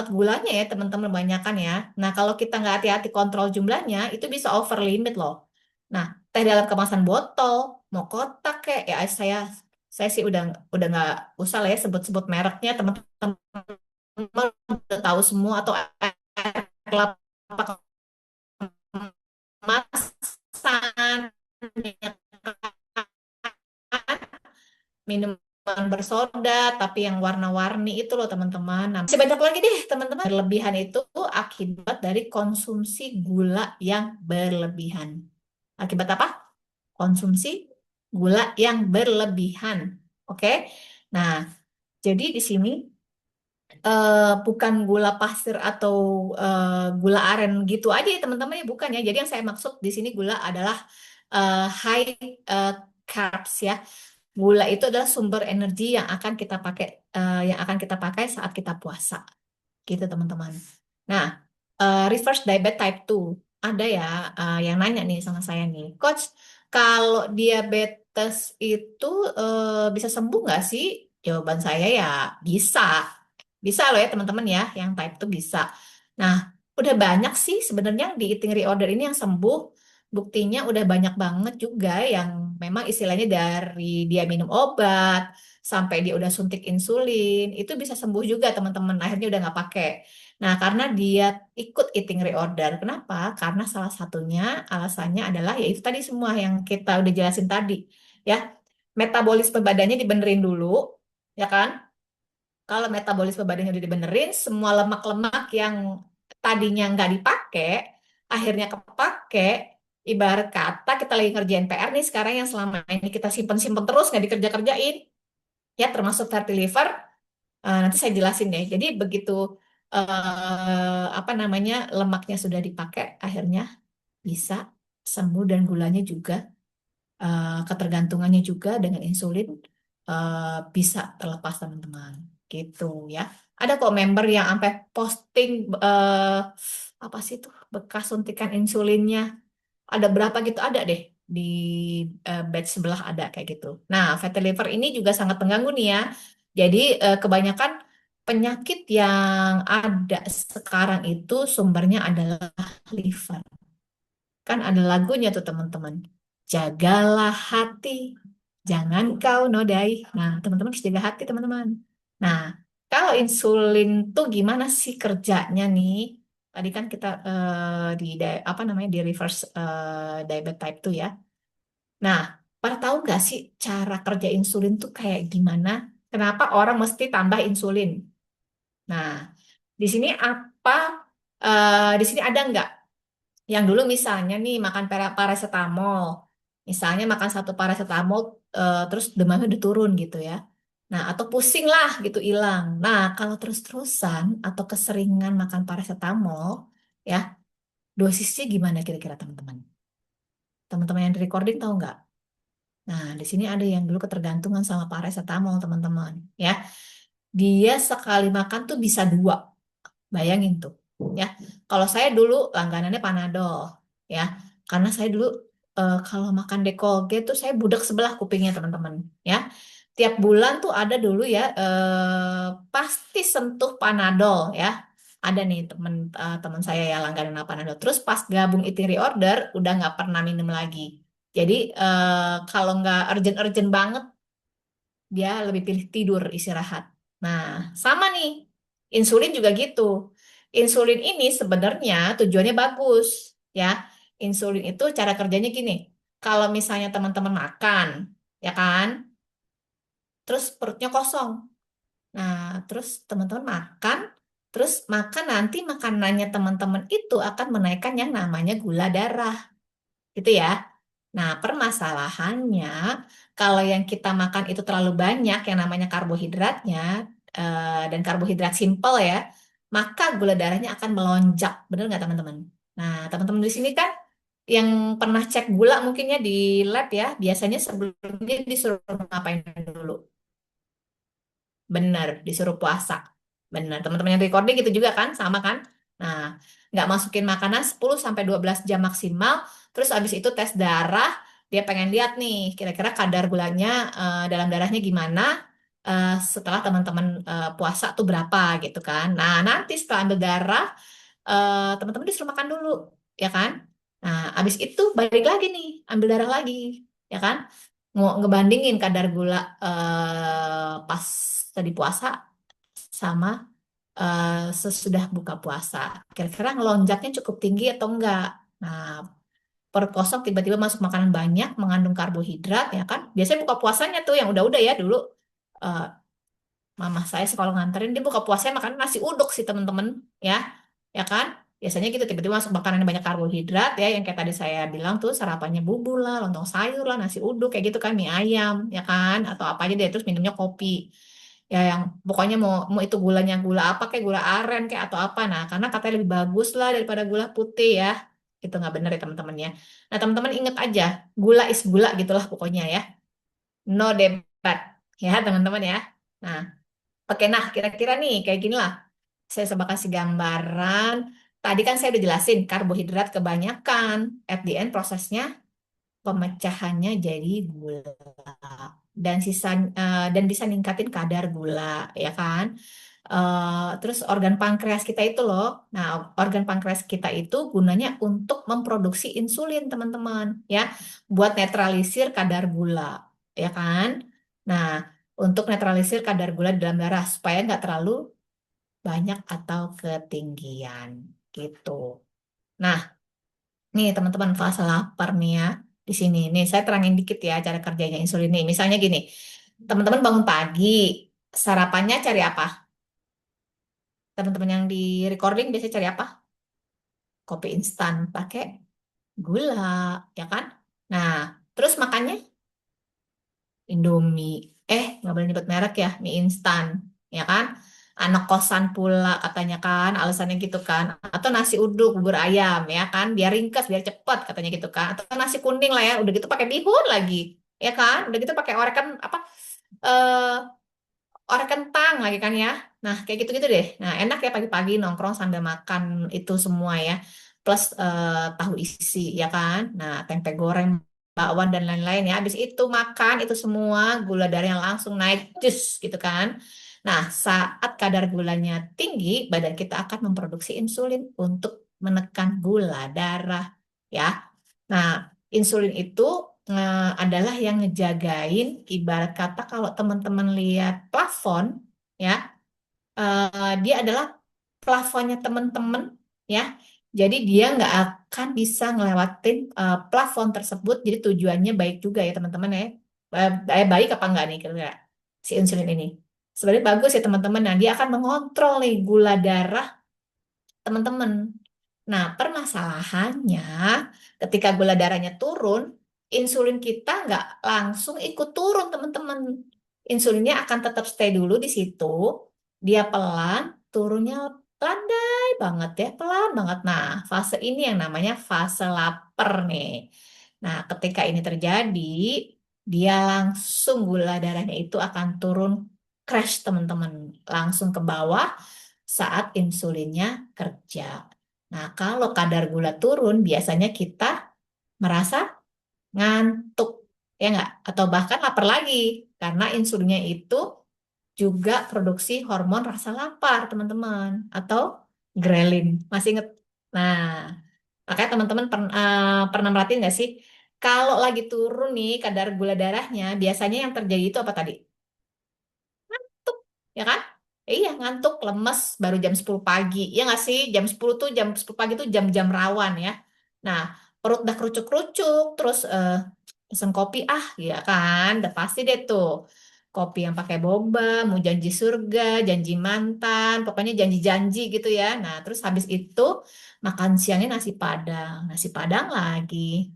gulanya ya teman-teman banyakan ya. Nah kalau kita nggak hati-hati kontrol jumlahnya itu bisa over limit loh. Nah teh dalam kemasan botol, mau kotak kayak ya Saya sih udah nggak usah lah ya sebut-sebut mereknya, teman-teman udah tahu semua, atau air kelapa kemasan, ya kan? Minuman bersoda tapi yang warna-warni itu loh teman-teman. Nah, masih banyak lagi deh teman-teman. Berlebihan itu akibat dari konsumsi gula yang berlebihan. Akibat apa? Konsumsi gula yang berlebihan. Oke. Nah, jadi di sini bukan gula pasir atau gula aren gitu aja ya teman-teman ya, bukan ya. Jadi yang saya maksud di sini gula adalah high eh, carbs ya. Gula itu adalah sumber energi yang akan kita pakai saat kita puasa gitu teman-teman. Nah, reverse diabetes type 2 ada ya yang nanya nih sama saya nih, Coach, kalau diabetes itu bisa sembuh nggak sih? Jawaban saya ya bisa. Bisa loh ya teman-teman ya, yang type 2 bisa. Nah, udah banyak sih sebenarnya di eating reorder ini yang sembuh. Buktinya udah banyak banget juga yang memang istilahnya dari dia minum obat sampai dia udah suntik insulin, itu bisa sembuh juga teman-teman. Akhirnya udah nggak pakai. Nah, karena dia ikut eating reorder. Kenapa? Karena salah satunya alasannya adalah ya itu tadi semua yang kita udah jelasin tadi. Ya, metabolisme badannya dibenerin dulu, ya kan? Kalau metabolisme badannya udah dibenerin, semua lemak-lemak yang tadinya nggak dipakai, akhirnya kepake. Ibarat kata kita lagi ngerjain PR nih sekarang yang selama ini kita simpen-simpen terus nggak dikerja-kerjain, ya termasuk fatty liver. Nanti saya jelasin deh. Jadi begitu apa namanya lemaknya sudah dipakai, akhirnya bisa sembuh dan gulanya juga ketergantungannya juga dengan insulin bisa terlepas teman-teman gitu ya. Ada kok member yang sampai posting apa sih tuh bekas suntikan insulinnya ada berapa gitu, ada deh di batch sebelah ada kayak gitu. Nah, fatty liver ini juga sangat mengganggu nih ya. Jadi kebanyakan penyakit yang ada sekarang itu sumbernya adalah liver. Kan ada lagunya tuh teman-teman. Jagalah hati, jangan kau nodai. Nah, teman-teman harus jaga hati teman-teman. Nah, kalau insulin tuh gimana sih kerjanya nih? Tadi kan kita apa namanya di reverse diabetes type 2 ya. Nah, pada tahu nggak sih cara kerja insulin tuh kayak gimana? Kenapa orang mesti tambah insulin? Nah, di sini di sini ada nggak yang dulu misalnya nih makan paracetamol, misalnya makan satu paracetamol terus demamnya udah turun gitu ya. Nah, atau pusing lah gitu hilang. Nah, kalau terus-terusan atau keseringan makan paracetamol, ya dosisnya gimana kira-kira teman-teman? Teman-teman yang di recording tahu nggak? Nah, di sini ada yang dulu ketergantungan sama paracetamol teman-teman, ya. Dia sekali makan tuh bisa dua. Bayangin tuh, ya. Kalau saya dulu langganannya Panadol, ya. Karena saya dulu kalau makan Dekolge tuh saya budak sebelah kupingnya, teman-teman, ya. Tiap bulan tuh ada dulu ya pasti sentuh Panadol, ya. Ada nih teman saya ya langganan Panadol. Terus pas gabung eating reorder udah nggak pernah minum lagi. Jadi kalau nggak urgent-urgent banget dia lebih pilih tidur istirahat. Nah, sama nih. Insulin juga gitu. Insulin ini sebenarnya tujuannya bagus, ya. Insulin itu cara kerjanya gini. Kalau misalnya teman-teman makan, ya kan? Terus perutnya kosong. Nah, terus teman-teman makan, terus makan nanti makanannya teman-teman itu akan menaikkan yang namanya gula darah, gitu ya. Nah, permasalahannya kalau yang kita makan itu terlalu banyak yang namanya karbohidratnya dan karbohidrat simple ya, maka gula darahnya akan melonjak. Benar nggak teman-teman? Nah, teman-teman di sini kan yang pernah cek gula mungkin ya di lab ya, biasanya sebelumnya disuruh ngapain dulu? Bener, disuruh puasa. Bener, teman-teman yang recording gitu juga kan, sama kan? Nah, nggak masukin makanan 10 sampai 12 jam maksimal, terus abis itu tes darah, dia pengen lihat nih, kira-kira kadar gulanya dalam darahnya gimana setelah teman-teman puasa tuh berapa gitu kan. Nah, nanti setelah ambil darah, teman-teman disuruh makan dulu, ya kan? Nah, abis itu balik lagi nih, ambil darah lagi, ya kan? ngebandingin kadar gula pas tadi puasa sama sesudah buka puasa. Kira-kira ngelonjaknya cukup tinggi atau enggak? Nah, perut kosong tiba-tiba masuk makanan banyak mengandung karbohidrat ya kan? Biasanya buka puasanya tuh yang udah-udah ya dulu. eh, Mama saya sekolah nganterin dia buka puasanya makan nasi uduk sih temen-temen ya, ya kan? Biasanya gitu tiba-tiba masuk makanan yang banyak karbohidrat ya, yang kayak tadi saya bilang tuh sarapannya bubur lah, lontong sayur lah, nasi uduk kayak gitu kan, mie ayam ya kan, atau apa aja deh, terus minumnya kopi. Ya yang pokoknya mau mau itu gulanya gula apa kayak gula aren kayak atau apa. Nah, karena katanya lebih bagus lah daripada gula putih ya. Itu nggak benar ya teman-teman ya. Nah, teman-teman inget aja, gula is gula gitulah pokoknya ya. No debat ya teman-teman ya. Nah, oke, nah kira-kira nih kayak gini lah. Saya coba kasih gambaran. Tadi kan saya udah jelasin karbohidrat kebanyakan. At the end prosesnya pemecahannya jadi gula dan dan bisa ningkatin kadar gula ya kan. Terus organ pankreas kita itu loh. Nah, organ pankreas kita itu gunanya untuk memproduksi insulin teman-teman ya, buat netralisir kadar gula ya kan. Nah, untuk netralisir kadar gula di dalam darah supaya nggak terlalu banyak atau ketinggian gitu. Nah, nih teman-teman fase lapar nih ya. Di sini nih saya terangin dikit ya cara kerjanya insulin nih. Misalnya gini, teman-teman bangun pagi, sarapannya cari apa? Teman-teman yang di recording biasanya cari apa? Kopi instan pakai gula, ya kan? Nah, terus makannya Indomie. Nggak boleh nyebut merek ya, mie instan, ya kan? Anak kosan pula katanya kan, alasannya gitu kan. Atau nasi uduk, bubur ayam, ya kan? Biar ringkas, biar cepet katanya gitu kan. Atau nasi kuning lah ya, udah gitu pakai bihun lagi, ya kan? Udah gitu pakai orekan apa? eh Orek kentang lagi kan ya. Nah, kayak gitu-gitu deh. Nah, enak ya pagi-pagi nongkrong sambil makan itu semua ya. Plus tahu isi ya kan. Nah, tempe goreng, bakwan dan lain-lain ya. Habis itu makan itu semua, gula darahnya langsung naik jus gitu kan. Nah, saat kadar gulanya tinggi, badan kita akan memproduksi insulin untuk menekan gula darah ya. Nah, insulin itu adalah yang ngejagain, ibarat kata kalau teman-teman lihat plafon, ya, dia adalah plafonnya teman-teman, ya. Jadi dia nggak akan bisa ngelewatin plafon tersebut. Jadi tujuannya baik juga ya teman-teman ya. Baik apa enggak nih kira-kira si insulin ini? Sebenarnya bagus ya teman-teman. Nah, dia akan mengontrol nih gula darah teman-teman. Nah, permasalahannya ketika gula darahnya turun, insulin kita nggak langsung ikut turun, teman-teman. Insulinnya akan tetap stay dulu di situ. Dia pelan, turunnya landai banget ya, pelan banget. Nah, fase ini yang namanya fase lapar nih. Nah, ketika ini terjadi, dia langsung gula darahnya itu akan turun crash, teman-teman. Langsung ke bawah saat insulinnya kerja. Nah, kalau kadar gula turun, biasanya kita merasa ngantuk, ya nggak? Atau bahkan lapar lagi, karena insulinnya itu juga produksi hormon rasa lapar, teman-teman. Atau grelin, masih inget? Nah, makanya teman-teman pernah merhatiin nggak sih? Kalau lagi turun nih kadar gula darahnya, biasanya yang terjadi itu apa tadi? Ngantuk, ya kan? Iya, ngantuk, lemes, baru jam 10 pagi. Ya nggak sih? Jam 10 pagi itu jam-jam rawan ya. Nah, perut udah kerucuk-kerucuk, terus pesen kopi, ya kan? Udah pasti deh tuh. Kopi yang pakai boba, mau janji surga, janji mantan, pokoknya janji-janji gitu ya. Nah, terus habis itu makan siangnya nasi Padang. Nasi Padang lagi.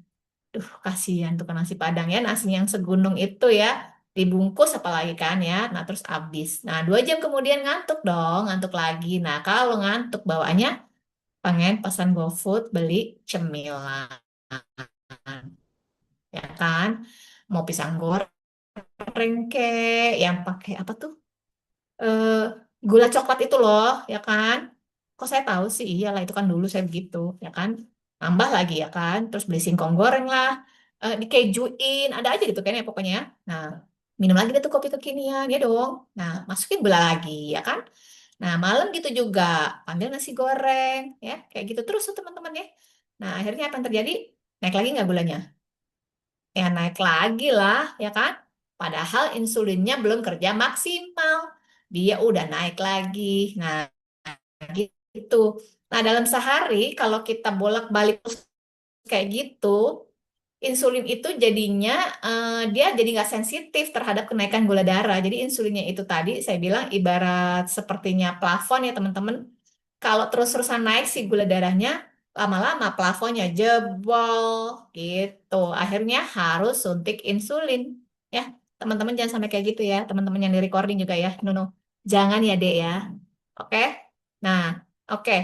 Duh, kasihan tuh kan nasi Padang ya, nasi yang segunung itu ya, dibungkus apalagi kan ya, nah terus habis. Nah, 2 jam kemudian ngantuk dong, ngantuk lagi. Nah, kalau ngantuk bawaannya pengen pesan GoFood beli cemilan, ya kan? Mau pisang goreng kek, yang pakai apa tuh? eh, Gula coklat itu loh, ya kan? Kok saya tahu sih, iyalah itu kan dulu saya begitu, ya kan? Nambah lagi ya kan, terus beli singkong goreng lah, dikejuin, ada aja gitu kan ya pokoknya. Nah, minum lagi deh tuh kopi kekinian, ya dong. Nah, masukin gula lagi, ya kan? Nah, malam gitu juga, ambil nasi goreng, ya, kayak gitu terus tuh teman-teman ya. Nah, akhirnya apa yang terjadi? Naik lagi nggak gulanya? ya naik lagi lah, ya kan? Padahal insulinnya belum kerja maksimal. Dia udah naik lagi. Nah, gitu. Nah, dalam sehari kalau kita bolak-balik terus kayak gitu, insulin itu jadinya dia jadi nggak sensitif terhadap kenaikan gula darah. Jadi insulinnya itu tadi saya bilang ibarat sepertinya plafon ya teman-teman. Kalau terus-terusan naik si gula darahnya, lama-lama plafonnya jebol gitu. Akhirnya harus suntik insulin. Ya, teman-teman jangan sampai kayak gitu ya. Teman-teman yang di recording juga ya. Nono, jangan ya Dek ya. Oke? Nah, oke.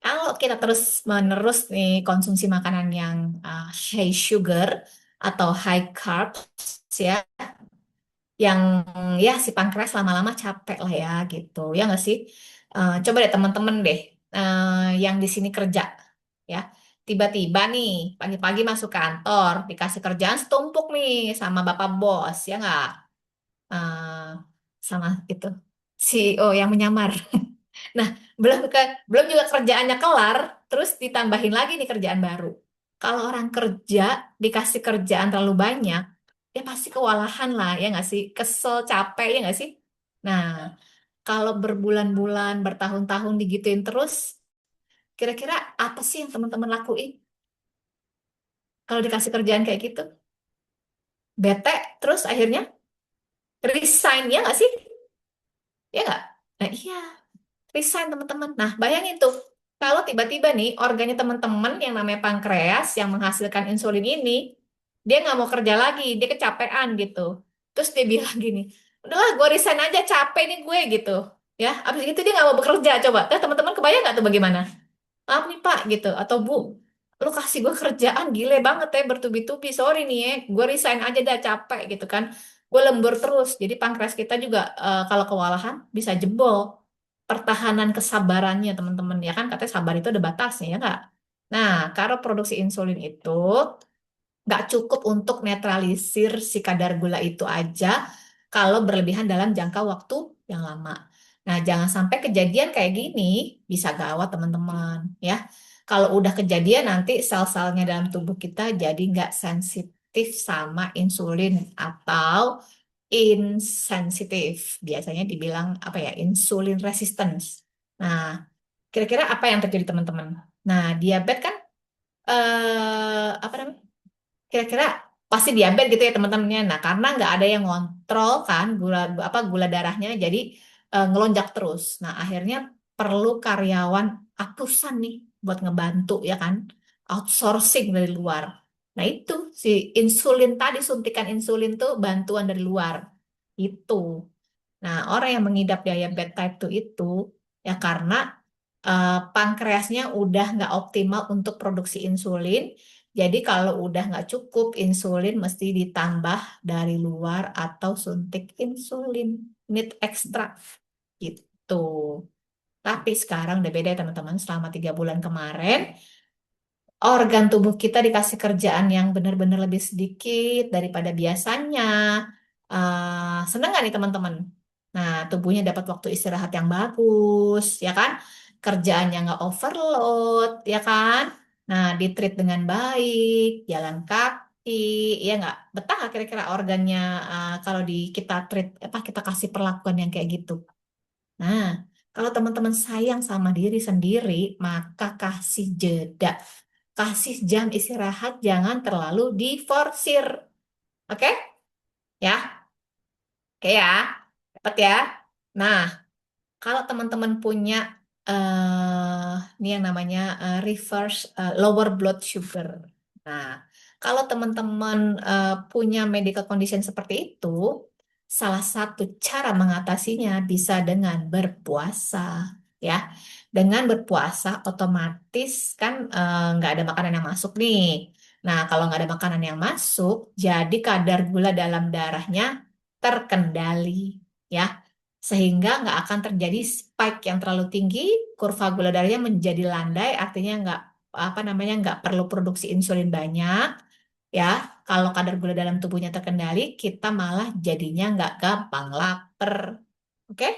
Kalau kita terus-menerus nih konsumsi makanan yang high sugar atau high carbs ya, yang ya si pankreas lama-lama capek lah ya gitu, ya nggak sih? Coba deh teman-teman deh yang di sini kerja ya, tiba-tiba nih pagi-pagi masuk kantor dikasih kerjaan setumpuk nih sama bapak bos ya nggak? Eh, Sama itu CEO yang menyamar. Nah, belum juga kerjaannya kelar, terus ditambahin lagi nih kerjaan baru. Kalau orang kerja dikasih kerjaan terlalu banyak, ya pasti kewalahan lah, ya nggak sih? Kesel, capek, ya nggak sih? Nah, kalau berbulan-bulan, bertahun-tahun digituin terus, kira-kira apa sih yang teman-teman lakuin? Kalau dikasih kerjaan kayak gitu, bete, terus akhirnya resign, ya nggak sih? Ya nggak? Nah, iya. Resign teman-teman. Nah, bayangin tuh, kalau tiba-tiba nih organnya teman-teman yang namanya pankreas yang menghasilkan insulin ini, dia nggak mau kerja lagi, dia kecapean gitu. Terus dia bilang gini, udahlah gue resign aja, capek nih gue gitu. Ya, abis itu dia nggak mau bekerja. Coba, teman-teman kebayang nggak tuh bagaimana? Maaf nih Pak gitu, atau Bu, lu kasih gue kerjaan gile banget ya bertubi-tubi, sorry nih ya, gue resign aja dah capek gitu kan. Gue lembur terus, jadi pankreas kita juga kalau kewalahan bisa jebol pertahanan kesabarannya teman-teman ya kan katanya sabar itu ada batasnya ya nggak? Nah, karena produksi insulin itu nggak cukup untuk netralisir si kadar gula itu aja kalau berlebihan dalam jangka waktu yang lama. Nah, jangan sampai kejadian kayak gini bisa gawat teman-teman ya. Kalau udah kejadian nanti sel-selnya dalam tubuh kita jadi nggak sensitif sama insulin atau insensitif. Biasanya dibilang apa ya, insulin resistance. Nah, kira-kira apa yang terjadi teman-teman? Nah, diabetes kan apa namanya? Kira-kira pasti diabetes gitu ya teman-temannya. Nah, karena nggak ada yang ngontrol kan gula darahnya, jadi ngelonjak terus. Nah, akhirnya perlu karyawan atusan nih buat ngebantu ya kan, outsourcing dari luar. Nah, itu si insulin tadi suntikan insulin tuh bantuan dari luar. Itu. Nah, orang yang mengidap diabetes type 2 itu ya karena pankreasnya udah nggak optimal untuk produksi insulin. Jadi kalau udah nggak cukup, insulin mesti ditambah dari luar atau suntik insulin, need ekstra gitu. Tapi sekarang udah beda ya teman-teman. Selama 3 bulan kemarin, organ tubuh kita dikasih kerjaan yang benar-benar lebih sedikit daripada biasanya. Seneng nggak nih teman-teman? Nah, tubuhnya dapat waktu istirahat yang bagus, ya kan? Kerjaannya nggak overload, ya kan? Nah, ditreat dengan baik, jalan kaki, ya nggak? Betah nggak kira-kira organnya kalau kita treat, apa kita kasih perlakuan yang kayak gitu? Nah, kalau teman-teman sayang sama diri sendiri, maka kasih jeda. Kasih jam istirahat, jangan terlalu diforsir. Oke? Ya? Oke ya? Dapat ya? Nah, kalau teman-teman punya ini yang namanya reverse lower blood sugar. Nah, kalau teman-teman punya medical condition seperti itu, salah satu cara mengatasinya bisa dengan berpuasa, ya. Dengan berpuasa otomatis kan nggak ada makanan yang masuk nih. Nah, kalau nggak ada makanan yang masuk, jadi kadar gula dalam darahnya terkendali, ya sehingga nggak akan terjadi spike yang terlalu tinggi, kurva gula darahnya menjadi landai, artinya nggak apa namanya nggak perlu produksi insulin banyak, ya. Kalau kadar gula dalam tubuhnya terkendali, kita malah jadinya nggak gampang lapar. Oke,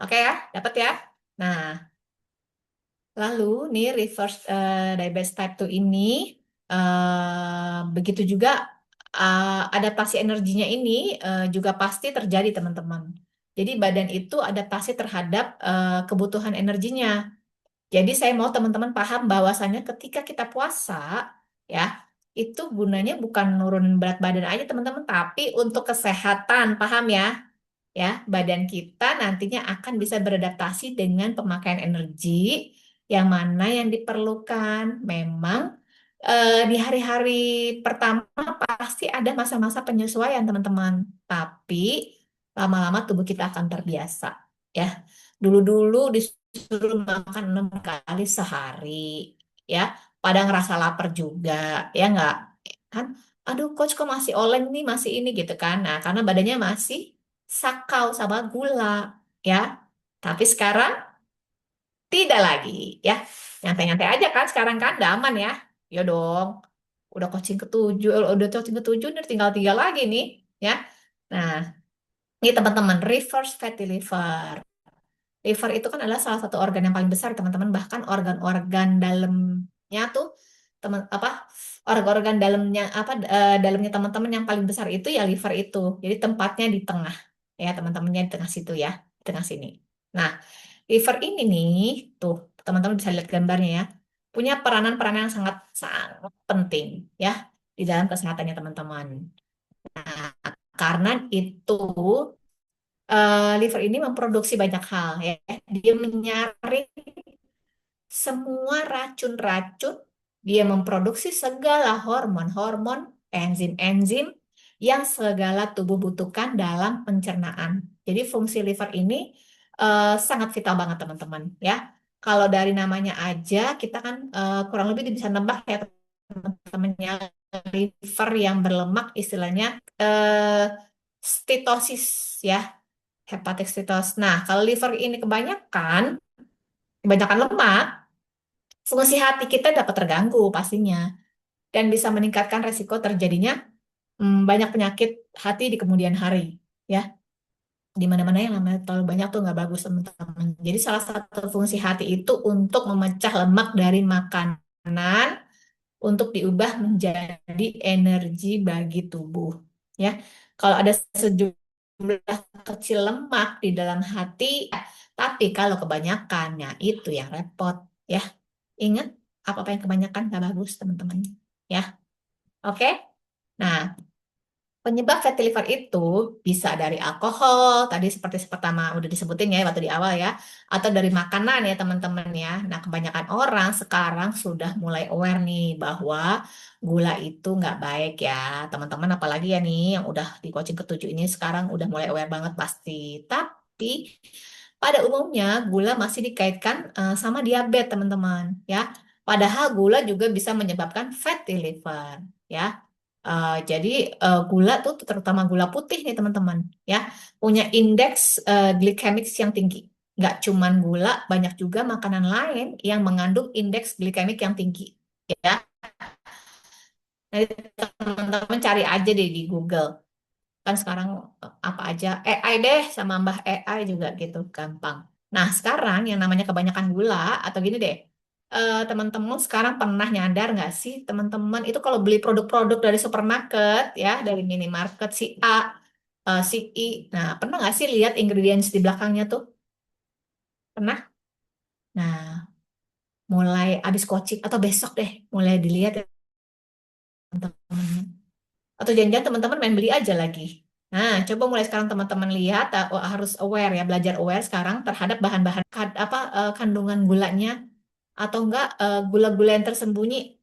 oke ya, dapat ya. Nah, lalu nih reverse diabetes type 2 ini begitu juga adaptasi energinya ini juga pasti terjadi, teman-teman. Jadi badan itu adaptasi terhadap kebutuhan energinya. Jadi saya mau teman-teman paham bahwasannya ketika kita puasa, ya, itu gunanya bukan nurunin berat badan aja, teman-teman, tapi untuk kesehatan, paham ya? Ya, badan kita nantinya akan bisa beradaptasi dengan pemakaian energi yang mana yang diperlukan. Memang di hari-hari pertama pasti ada masa-masa penyesuaian, teman-teman. Tapi lama-lama tubuh kita akan terbiasa. Ya, dulu-dulu disuruh makan 6 kali sehari, ya. Pada ngerasa lapar juga, ya nggak? Kan, aduh coach kok masih oleng nih, masih ini gitu kan. Nah, karena badannya masih sakau sama gula, ya. Tapi sekarang tidak lagi, ya. Nyantai-nyantai aja kan sekarang kan, udah aman ya. Ya dong. Udah coaching ketujuh nih, tinggal 3 lagi nih, ya. Nah, ini teman-teman, reverse fatty liver. Liver itu kan adalah salah satu organ yang paling besar, teman-teman. Bahkan organ-organ dalamnya tuh teman apa? Organ-organ dalamnya dalamnya teman-teman yang paling besar itu ya liver itu. Jadi tempatnya di tengah. Ya, teman-temannya di tengah situ ya, di tengah sini. Nah, liver ini nih, tuh teman-teman bisa lihat gambarnya ya. Punya peranan-peranan yang sangat sangat penting ya di dalam kesehatannya teman-teman. Nah, karena itu liver ini memproduksi banyak hal ya. Dia menyaring semua racun-racun, dia memproduksi segala hormon-hormon, enzim-enzim yang segala tubuh butuhkan dalam pencernaan. Jadi fungsi liver ini sangat vital banget teman-teman ya. Kalau dari namanya aja kita kan kurang lebih bisa nebak ya teman-teman ya, liver yang berlemak istilahnya eh, stitosis ya, hepatic stitosis. Nah, kalau liver ini kebanyakan lemak, fungsi hati kita dapat terganggu pastinya dan bisa meningkatkan resiko terjadinya banyak penyakit hati di kemudian hari ya. Di mana-mana yang namanya terlalu banyak tuh nggak bagus, teman-teman. Jadi salah satu fungsi hati itu untuk memecah lemak dari makanan untuk diubah menjadi energi bagi tubuh ya. Kalau ada sejumlah kecil lemak di dalam hati, tapi kalau kebanyakannya itu yang repot ya. Ingat, apa-apa yang kebanyakan nggak bagus, teman-teman. Ya, oke? Nah, penyebab fatty liver itu bisa dari alkohol, tadi seperti pertama udah disebutin ya waktu di awal ya, atau dari makanan ya teman-teman ya. Nah, kebanyakan orang sekarang sudah mulai aware nih bahwa gula itu nggak baik ya, teman-teman. Apalagi ya nih yang udah di coaching ketujuh ini sekarang udah mulai aware banget pasti. Tapi pada umumnya gula masih dikaitkan sama diabetes, teman-teman ya. Padahal gula juga bisa menyebabkan fatty liver ya. Jadi gula tuh terutama gula putih nih teman-teman ya punya indeks glikemik yang tinggi. Nggak cuman gula, banyak juga makanan lain yang mengandung indeks glikemik yang tinggi ya. Nanti teman-teman cari aja deh di Google. Kan sekarang apa aja AI deh sama Mbah AI juga gitu gampang. Nah, sekarang yang namanya kebanyakan gula atau gini deh. Teman-teman sekarang pernah nyadar nggak sih teman-teman itu kalau beli produk-produk dari supermarket ya, dari minimarket si A, si I. Nah, pernah nggak sih lihat ingredients di belakangnya tuh? Pernah? Nah, mulai habis coaching atau besok deh mulai dilihat ya teman-teman. Atau jangan-jangan teman-teman main beli aja lagi. Nah, coba mulai sekarang teman-teman lihat harus aware ya, belajar aware sekarang terhadap bahan-bahan kandungan gulanya atau enggak gula-gula yang tersembunyi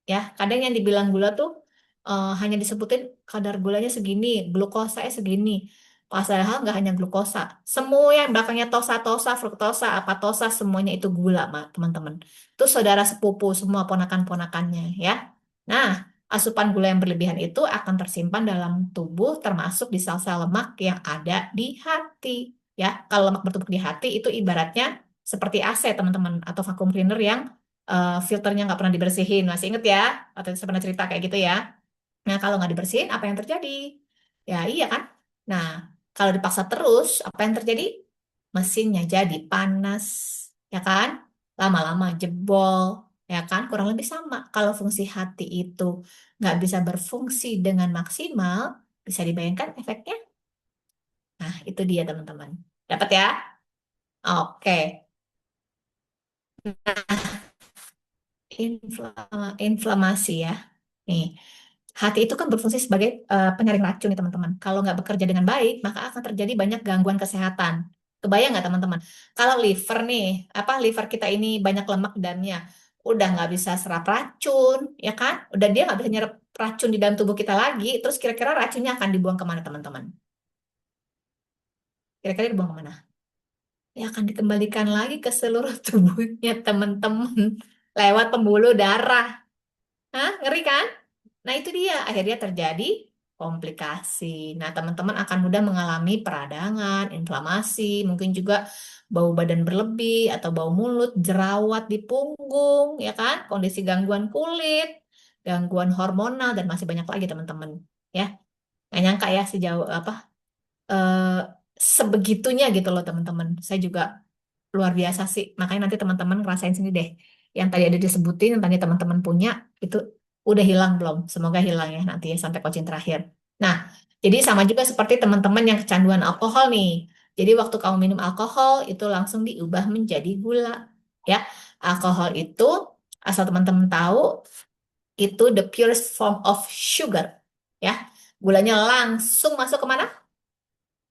ya. Kadang yang dibilang gula tuh hanya disebutin kadar gulanya segini, glukosanya segini. Padahal nggak hanya glukosa, semua yang belakangnya tosa-tosa, fruktosa, apatosa, semuanya itu gula, teman-teman. Itu saudara sepupu semua ponakan-ponakannya ya. Nah, asupan gula yang berlebihan itu akan tersimpan dalam tubuh, termasuk di sel-sel lemak yang ada di hati ya. Kalau lemak bertumpuk di hati itu ibaratnya seperti AC, teman-teman, atau vacuum cleaner yang filternya nggak pernah dibersihin. Masih inget ya? Atau saya pernah cerita kayak gitu ya. Nah, kalau nggak dibersihin, apa yang terjadi? Ya, iya kan? Nah, kalau dipaksa terus, apa yang terjadi? Mesinnya jadi panas, ya kan? Lama-lama jebol, Ya kan? Kurang lebih sama. Kalau fungsi hati itu nggak bisa berfungsi dengan maksimal, bisa dibayangkan efeknya? Nah, itu dia teman-teman. Dapat ya? Oke. Inflamasi ya. Nih, hati itu kan berfungsi sebagai penyaring racun nih teman-teman. Kalau nggak bekerja dengan baik, maka akan terjadi banyak gangguan kesehatan. Kebayang nggak teman-teman? Kalau liver nih, apa liver kita ini banyak lemak di dalamnya, udah nggak bisa serap racun, ya kan? Udah dia nggak bisa nyerap racun di dalam tubuh kita lagi. Terus kira-kira racunnya akan dibuang kemana teman-teman? Kira-kira dibuang kemana? Ya akan dikembalikan lagi ke seluruh tubuhnya teman-teman lewat pembuluh darah. Hah? Ngeri kan? Nah, itu dia akhirnya terjadi komplikasi. Nah, teman-teman akan mudah mengalami peradangan, inflamasi, mungkin juga bau badan berlebih atau bau mulut, jerawat di punggung, ya kan? Kondisi gangguan kulit, gangguan hormonal dan masih banyak lagi teman-teman. Ya, nggak nyangka ya sejauh apa eh, sebegitunya gitu loh teman-teman. Saya juga luar biasa sih. Makanya nanti teman-teman ngerasain sini deh. Yang tadi ada disebutin, yang tadi teman-teman punya, itu udah hilang belum? Semoga hilang ya nanti ya sampai coaching terakhir. Nah, jadi sama juga seperti teman-teman yang kecanduan alkohol nih. Jadi waktu kamu minum alkohol, itu langsung diubah menjadi gula. Ya, alkohol itu, asal teman-teman tahu, itu the purest form of sugar. Ya, gulanya langsung masuk kemana?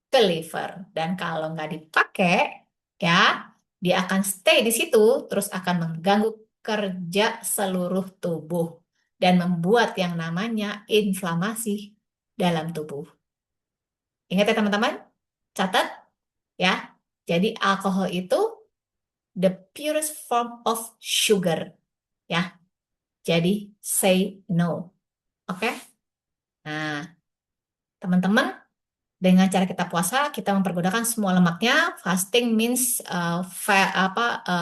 Ke liver. Dan kalau nggak dipakai, ya, dia akan stay di situ, terus akan mengganggu kerja seluruh tubuh dan membuat yang namanya inflamasi dalam tubuh. Ingat ya teman-teman, catat ya. Jadi alkohol itu the purest form of sugar, ya. Jadi say no. Oke? Nah, teman-teman, dengan cara kita puasa, kita mempergunakan semua lemaknya. Fasting means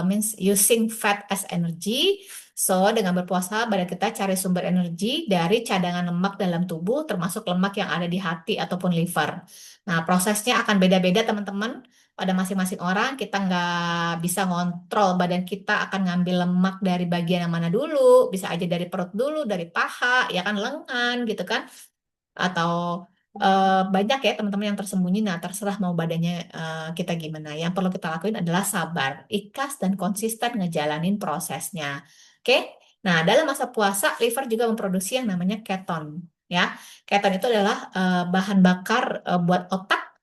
means using fat as energy. So, dengan berpuasa, badan kita cari sumber energi dari cadangan lemak dalam tubuh, termasuk lemak yang ada di hati ataupun liver. Nah, prosesnya akan beda-beda, teman-teman. Pada masing-masing orang, kita nggak bisa ngontrol badan kita akan ngambil lemak dari bagian yang mana dulu. Bisa aja dari perut dulu, dari paha, ya kan, lengan, gitu kan atau banyak ya teman-teman yang tersembunyi. Nah, terserah mau badannya kita gimana. Yang perlu kita lakuin adalah sabar, ikhlas dan konsisten ngejalanin prosesnya. Oke? Nah, dalam masa puasa, liver juga memproduksi yang namanya keton. Ya, keton itu adalah bahan bakar buat otak,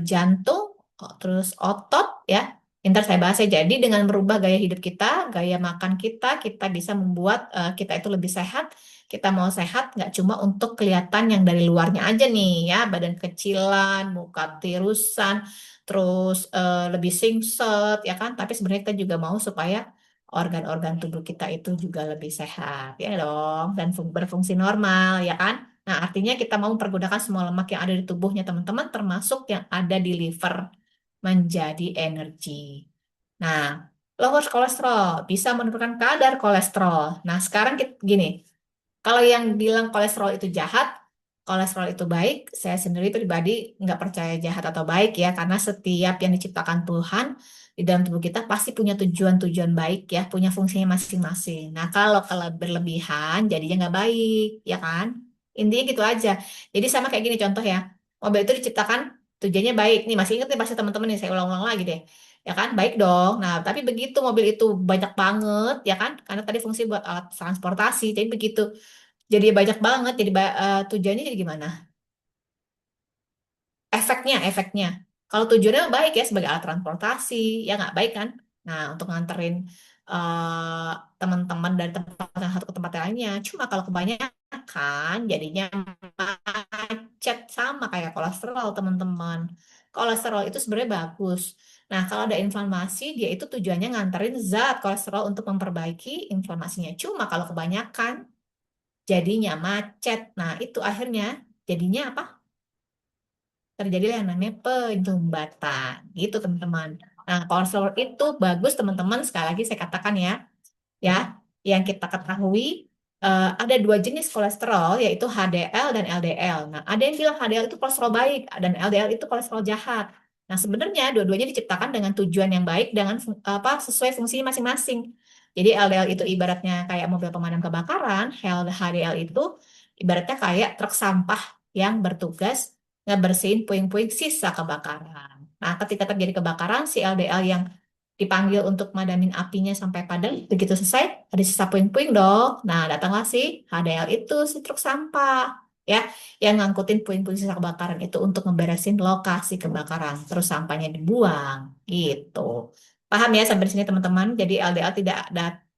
jantung, terus otot, ya. Ntar saya bahas ya. Jadi dengan merubah gaya hidup kita, gaya makan kita, kita bisa membuat kita itu lebih sehat. Kita mau sehat nggak cuma untuk kelihatan yang dari luarnya aja nih ya, badan kecilan, muka tirusan, terus lebih singset ya kan. Tapi sebenarnya kita juga mau supaya organ-organ tubuh kita itu juga lebih sehat ya dong dan berfungsi normal ya kan. Nah, artinya kita mau mempergunakan semua lemak yang ada di tubuhnya teman-teman, termasuk yang ada di liver menjadi energi. Nah, lower kolesterol bisa menurunkan kadar kolesterol. Nah, sekarang kita, gini, kalau yang bilang kolesterol itu jahat, kolesterol itu baik, saya sendiri pribadi nggak percaya jahat atau baik ya, karena setiap yang diciptakan Tuhan di dalam tubuh kita pasti punya tujuan-tujuan baik ya, punya fungsinya masing-masing. Nah, kalau berlebihan jadinya nggak baik, ya kan? Intinya gitu aja. Jadi sama kayak gini contoh ya, mobil itu diciptakan tujuannya baik. Nih masih ingat nih pasti teman-teman nih, saya ulang-ulang lagi deh. Ya kan, baik dong. Nah, tapi begitu mobil itu banyak banget, ya kan? Karena tadi fungsi buat alat transportasi. Jadi begitu jadi banyak banget jadi tujuannya jadi gimana efeknya kalau tujuannya baik ya sebagai alat transportasi ya nggak baik kan nah untuk nganterin eh, teman-teman dari tempat yang satu ke tempat yang lainnya cuma kalau kebanyakan jadinya macet sama kayak kolesterol teman-teman kolesterol itu sebenarnya bagus nah kalau ada inflamasi dia itu tujuannya nganterin zat kolesterol untuk memperbaiki inflamasinya cuma kalau kebanyakan jadinya macet. Nah, itu akhirnya jadinya apa? Terjadilah yang namanya penyumbatan. Gitu, teman-teman. Nah, kolesterol itu bagus, teman-teman. Sekali lagi saya katakan ya, ya, yang kita ketahui ada dua jenis kolesterol, yaitu HDL dan LDL. Nah, ada yang bilang HDL itu kolesterol baik dan LDL itu kolesterol jahat. Nah, sebenarnya dua-duanya diciptakan dengan tujuan yang baik dengan sesuai fungsinya masing-masing. Jadi LDL itu ibaratnya kayak mobil pemadam kebakaran, HDL itu ibaratnya kayak truk sampah yang bertugas ngebersihin puing-puing sisa kebakaran. Nah, ketika terjadi kebakaran, si LDL yang dipanggil untuk madamin apinya sampai padam, begitu selesai, ada sisa puing-puing dong. Nah, datanglah si HDL itu, si truk sampah. Ya, yang ngangkutin puing-puing sisa kebakaran itu untuk ngeberesin lokasi kebakaran, terus sampahnya dibuang, gitu. Paham ya sampai di sini teman-teman? Jadi LDL tidak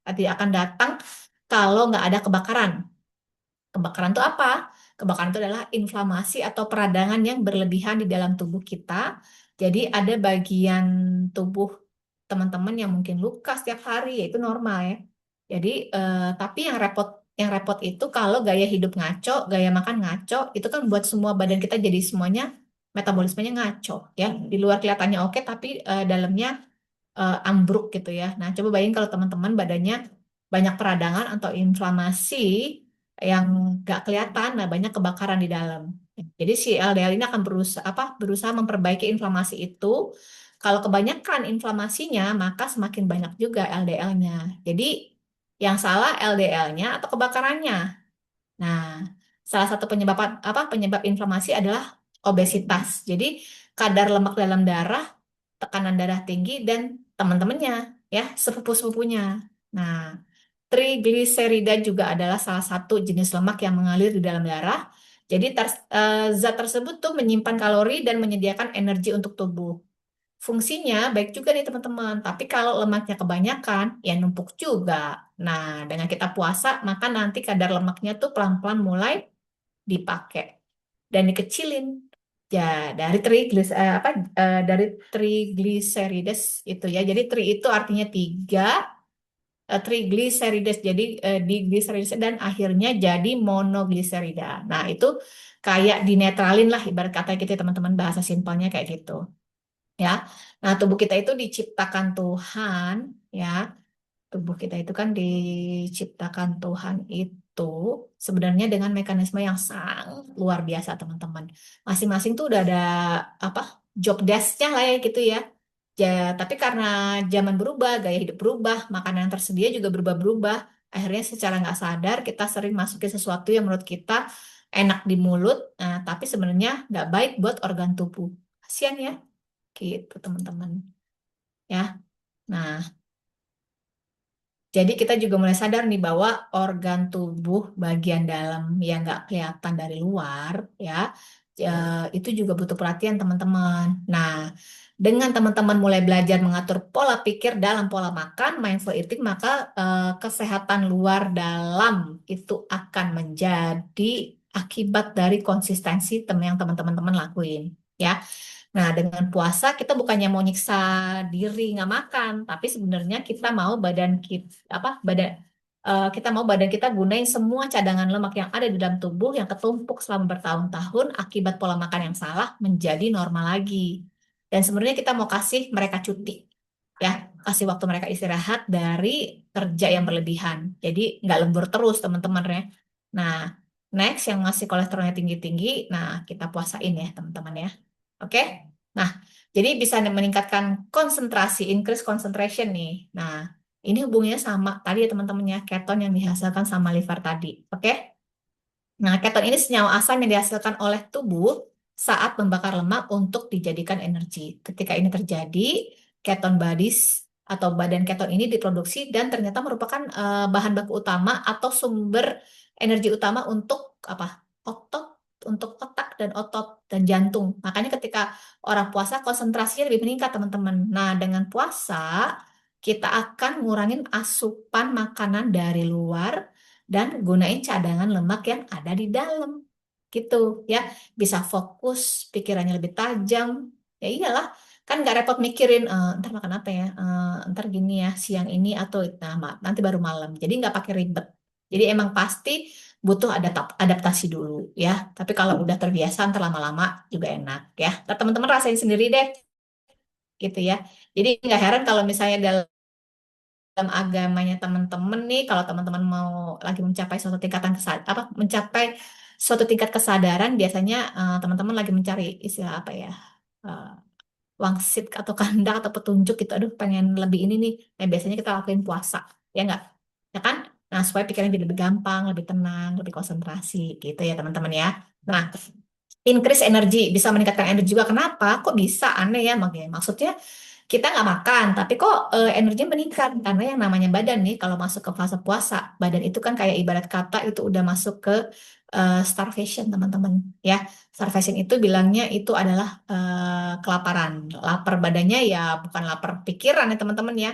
akan datang kalau nggak ada kebakaran. Kebakaran itu apa? Kebakaran itu adalah inflamasi atau peradangan yang berlebihan di dalam tubuh kita. Jadi ada bagian tubuh teman-teman yang mungkin luka setiap hari, ya itu normal ya. Jadi tapi yang repot itu kalau gaya hidup ngaco, gaya makan ngaco, itu kan buat semua badan kita jadi semuanya metabolismenya ngaco ya. Di luar kelihatannya oke, tapi dalamnya ambruk gitu ya. Nah, coba bayangin kalau teman-teman badannya banyak peradangan atau inflamasi yang nggak kelihatan, nah banyak kebakaran di dalam. Jadi si LDL ini akan berusaha memperbaiki inflamasi itu. Kalau kebanyakan inflamasinya, maka semakin banyak juga LDL-nya. Jadi yang salah LDL-nya atau kebakarannya. Nah, salah satu penyebab inflamasi adalah obesitas. Jadi kadar lemak dalam darah, tekanan darah tinggi, dan teman-temannya ya, sepupu-sepupunya. Nah, trigliserida juga adalah salah satu jenis lemak yang mengalir di dalam darah. Jadi zat tersebut tuh menyimpan kalori dan menyediakan energi untuk tubuh. Fungsinya baik juga nih teman-teman, tapi kalau lemaknya kebanyakan, ya numpuk juga. Nah, dengan kita puasa, maka nanti kadar lemaknya tuh pelan-pelan mulai dipakai dan dikecilin. Ya, dari triglycerides itu ya. Jadi tri itu artinya tiga, triglycerides jadi diglycerides dan akhirnya jadi monogliserida. Nah, itu kayak dinetralin lah ibarat kata gitu ya, teman-teman, bahasa simpelnya kayak gitu ya. Nah, tubuh kita itu diciptakan Tuhan ya. Tubuh kita itu kan diciptakan Tuhan itu sebenarnya dengan mekanisme yang sangat luar biasa, teman-teman. Masing-masing tuh udah ada apa job desk-nya lah ya gitu ya. Tapi karena zaman berubah, gaya hidup berubah, makanan yang tersedia juga berubah-berubah. Akhirnya secara nggak sadar kita sering masukin sesuatu yang menurut kita enak di mulut, tapi sebenarnya nggak baik buat organ tubuh. Kasian ya, gitu teman-teman. Ya, nah. Jadi kita juga mulai sadar nih bahwa organ tubuh bagian dalam yang nggak kelihatan dari luar ya, itu juga butuh perhatian teman-teman. Nah, dengan teman-teman mulai belajar mengatur pola pikir dalam pola makan, mindful eating, maka kesehatan luar dalam itu akan menjadi akibat dari konsistensi yang teman-teman lakuin. Ya, nah, dengan puasa kita bukannya mau nyiksa diri nggak makan, tapi sebenarnya kita mau kita mau badan kita gunain semua cadangan lemak yang ada di dalam tubuh yang ketumpuk selama bertahun-tahun akibat pola makan yang salah menjadi normal lagi. Dan sebenarnya kita mau kasih mereka cuti, ya, kasih waktu mereka istirahat dari kerja yang berlebihan. Jadi nggak lembur terus teman-teman ya. Nah, next yang masih kolesterolnya tinggi-tinggi, nah kita puasain ya teman-teman ya. Oke? Nah, jadi bisa meningkatkan konsentrasi, increase concentration nih. Nah, ini hubungannya sama tadi ya teman-teman ya, keton yang dihasilkan sama liver tadi. Oke? Nah, keton ini senyawa asam yang dihasilkan oleh tubuh saat membakar lemak untuk dijadikan energi. Ketika ini terjadi, keton bodies atau badan keton ini diproduksi dan ternyata merupakan bahan baku utama atau sumber energi utama untuk apa? Otot, untuk otak dan otot dan jantung. Makanya ketika orang puasa konsentrasinya lebih meningkat, teman-teman. Nah, dengan puasa kita akan ngurangin asupan makanan dari luar dan gunain cadangan lemak yang ada di dalam gitu ya, bisa fokus, pikirannya lebih tajam. Ya iyalah, kan nggak repot mikirin ntar makan apa ya, ntar gini ya siang ini atau nanti baru malam, jadi nggak pakai ribet. Jadi emang pasti butuh adaptasi dulu ya, tapi kalau udah terbiasa ntar lama-lama juga enak ya. Ntar teman-teman rasain sendiri deh gitu ya. Jadi nggak heran kalau misalnya dalam agamanya teman-teman nih, kalau teman-teman mau lagi mencapai suatu tingkatan mencapai suatu tingkat kesadaran, biasanya teman-teman lagi mencari istilah apa ya? wangsit atau kehendak atau petunjuk gitu, aduh pengen lebih ini nih. Nah, biasanya kita lakuin puasa, ya enggak? Ya kan? Nah, supaya pikiran jadi lebih gampang, lebih tenang, lebih konsentrasi gitu ya teman-teman ya. Nah, increase energi, bisa meningkatkan energi juga. Kenapa? Kok bisa? Aneh ya, makanya. Maksudnya kita nggak makan, tapi kok energinya meningkat? Karena yang namanya badan nih, kalau masuk ke fase puasa, badan itu kan kayak ibarat kata itu udah masuk ke starvation, teman-teman. Ya, starvation itu bilangnya itu adalah kelaparan. Lapar badannya ya bukan lapar pikiran ya teman-teman ya.